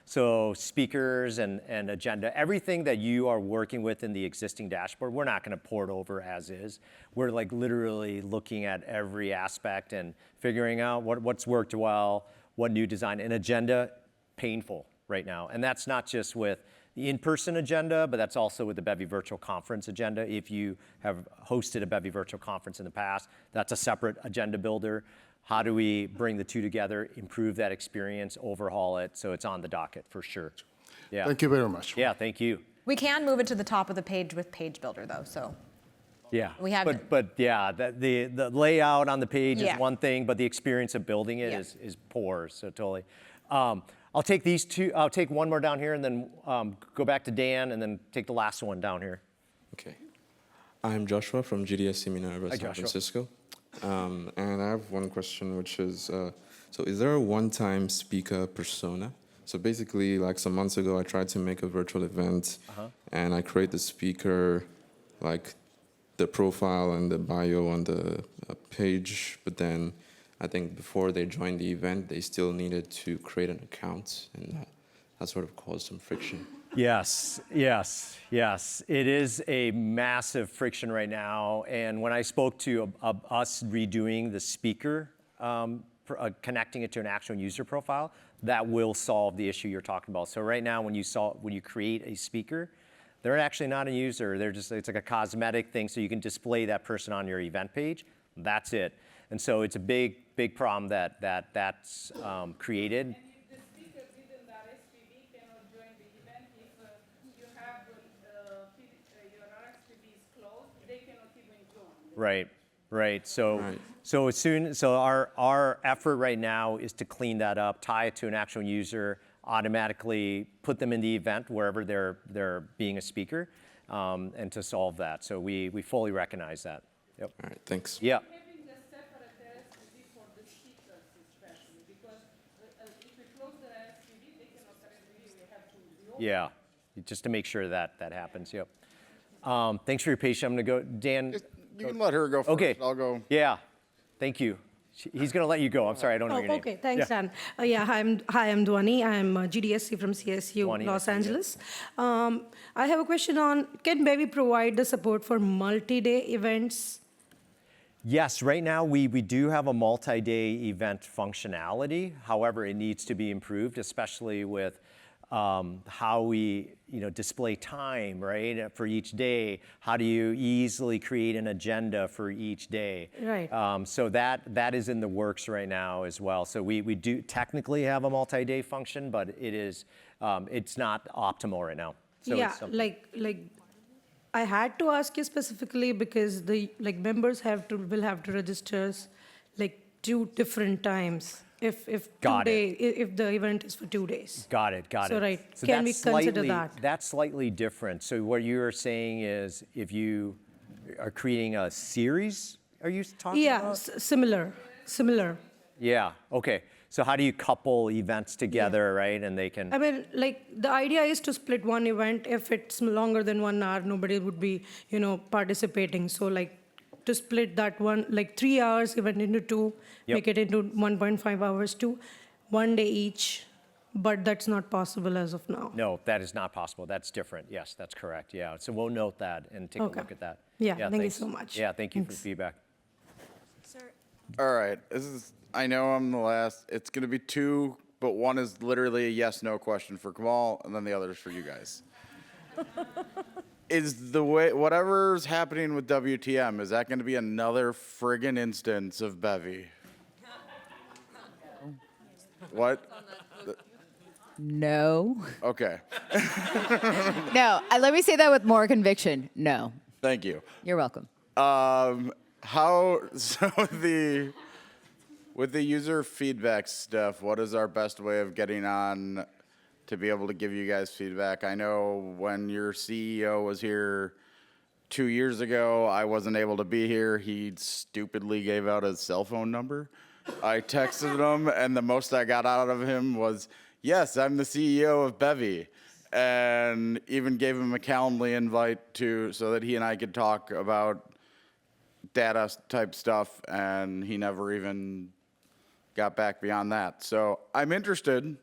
So speakers and agenda, everything that you are working with in the existing dashboard, we're not gonna port over as is. We're like literally looking at every aspect and figuring out what's worked well, what new design, and agenda, painful right now. And that's not just with the in-person agenda, but that's also with the Bevy Virtual Conference agenda. If you have hosted a Bevy Virtual Conference in the past, that's a separate agenda builder. How do we bring the two together, improve that experience, overhaul it, so it's on the docket for sure. Yeah. Thank you very much. Yeah, thank you. We can move it to the top of the page with Page Builder though, so. Yeah. We have but yeah, the layout on the page Yeah. is one thing, but the experience of building it Yeah. is poor, so totally. I'll take these two, I'll take one more down here and then go back to Dan and then take the last one down here. Okay. I'm Joshua from GDSC Minerva, Hi, San Joshua. Francisco. And I have one question, which is, so is there a one-time speaker persona? So basically, like some months ago, I tried to make a virtual event, and I create the speaker, like the profile and the bio on the page, but then I think before they joined the event, they still needed to create an account, and that sort of caused some friction. Yes, yes, yes. It is a massive friction right now. And when I spoke to us redoing the speaker, connecting it to an actual user profile, that will solve the issue you're talking about. So right now, when you create a speaker, they're actually not a user. They're just, it's like a cosmetic thing, so you can display that person on your event page. That's it. And so it's a big problem that's created. And if the speaker didn't RSVP, cannot join the event, if you have your RSVP is closed, they cannot even join. Right, right. So our effort right now is to clean that up, tie it to an actual user, automatically put them in the event wherever they're being a speaker, and to solve that. So we fully recognize that. Yep. All right, thanks. Yeah. Having a separate RSVP for the speakers especially, because if we close the RSVP, they cannot RSVP, we have to reopen. Yeah, just to make sure that happens. Yep. Thanks for your patience. I'm gonna go, Dan. You can let her go first. Okay. I'll go. Yeah. Thank you. He's gonna let you go. I'm sorry, I don't know your name. Okay, thanks, Yeah. Dan. Hi, I'm Dhwani. I'm GDSC from CSU, Dhwani, Los nice to meet you. Angeles. I have a question on, can Bevy provide the support for multi-day events? Yes, right now we do have a multi-day event functionality. However, it needs to be improved, especially with how we display time, right, for each day. How do you easily create an agenda for each day? Right. So that is in the works right now as well. So we do technically have a multi-day function, but it's not optimal right now. So Yeah, it's something- like I had to ask you specifically because the members will have to register 2 different times if Got if the event is for 2 days. Got it. So, right, So can we that's consider slightly- that? That's slightly different. So what you're saying is if you are creating a series, are you talking Yeah, about? similar. Yeah, okay. So how do you couple events together, right? And they can, I mean, the idea is to split one event. If it's longer than 1 hour, nobody would be, participating. So, to split that one, 3 hours event into 2, Yep. make it into 1.5 hours to 1 day each. But that's not possible as of now. no, that is not possible. That's different. Yes, that's correct. Yeah, so we'll note that and take Okay. a look at that. Yeah, thank you thanks. so much. Yeah, thank you for the feedback. All right. I know I'm the last. It's going to be 2, but one is literally a yes/no question for Kamal, and then the other is for you guys. Is whatever's happening with WTM, is that going to be another friggin' instance of Bevy? What? No. Okay. No, let me say that with more conviction. No. Thank you. You're welcome. With the user feedback stuff, what is our best way of getting on to be able to give you guys feedback? I know when your CEO was here 2 years ago, I wasn't able to be here. He stupidly gave out his cell phone number. I texted him, and the most I got out of him was, yes, I'm the CEO of Bevy. And even gave him a Calendly invite so that he and I could talk about data type stuff, and he never even got back beyond that. So I'm interested.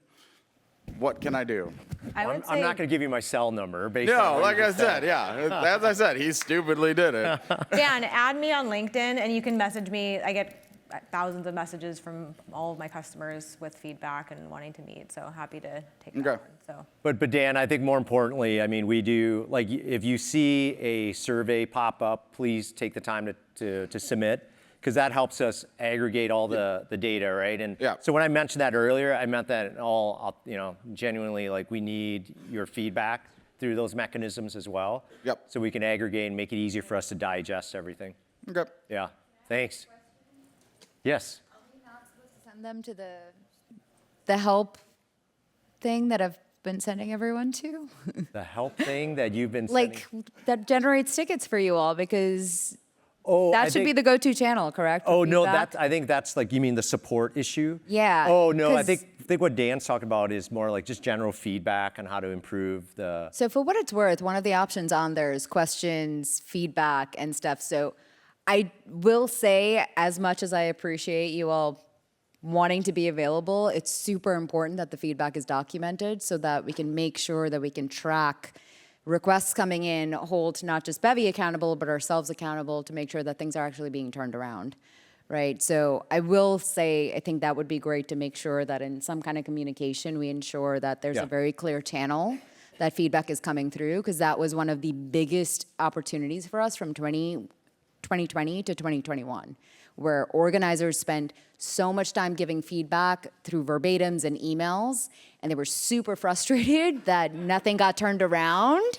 What can I do? I'm not going to give you my cell number. Based No, on what like you I just said, yeah. As I said, he stupidly did it. Dan, add me on LinkedIn and you can message me. I get thousands of messages from all of my customers with feedback and wanting to meet. So happy to take that one. So. But Dan, I think more importantly, I mean, we do, like, if you see a survey pop up, please take the time to submit, because that helps us aggregate all the data, right? And so when I mentioned that earlier, I meant that genuinely, like, we need your feedback through those mechanisms as well. Yep. So we can aggregate and make it easier for us to digest everything. Okay. Yeah, thanks. Yes. Are we not supposed to send them to the help thing that I've been sending everyone to? The help thing that you've been sending? Like, that generates tickets for you all, because I that should be the go-to channel, correct? for Oh, no, feedback? I think that's like, you mean the support issue? Yeah. Oh, no, I 'cause- think what Dan's talking about is more like just general feedback on how to improve the. So for what it's worth, one of the options on there is questions, feedback, and stuff. So I will say, as much as I appreciate you all wanting to be available, it's super important that the feedback is documented so that we can make sure that we can track requests coming in, hold not just Bevy accountable, but ourselves accountable to make sure that things are actually being turned around, right? So I will say, I think that would be great to make sure that in some kind of communication, we ensure that there's a very clear channel that feedback is coming through, because that was one of the biggest opportunities for us from 2020 to 2021, where organizers spent so much time giving feedback through verbatims and emails, and they were super frustrated that nothing got turned around.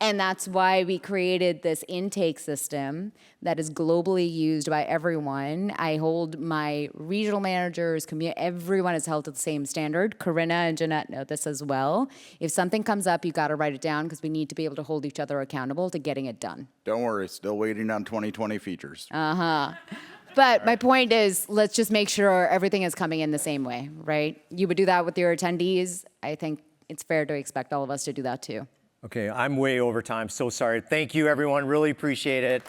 And that's why we created this intake system that is globally used by everyone. I hold my regional managers, everyone is held to the same standard. Corinna and Jeanette know this as well. If something comes up, you gotta write it down, because we need to be able to hold each other accountable to getting it done. Don't worry, still waiting on 2020 features. But my point is, let's just make sure everything is coming in the same way, right? You would do that with your attendees. I think it's fair to expect all of us to do that too. Okay, I'm way over time, so sorry. Thank you, everyone, really appreciate it.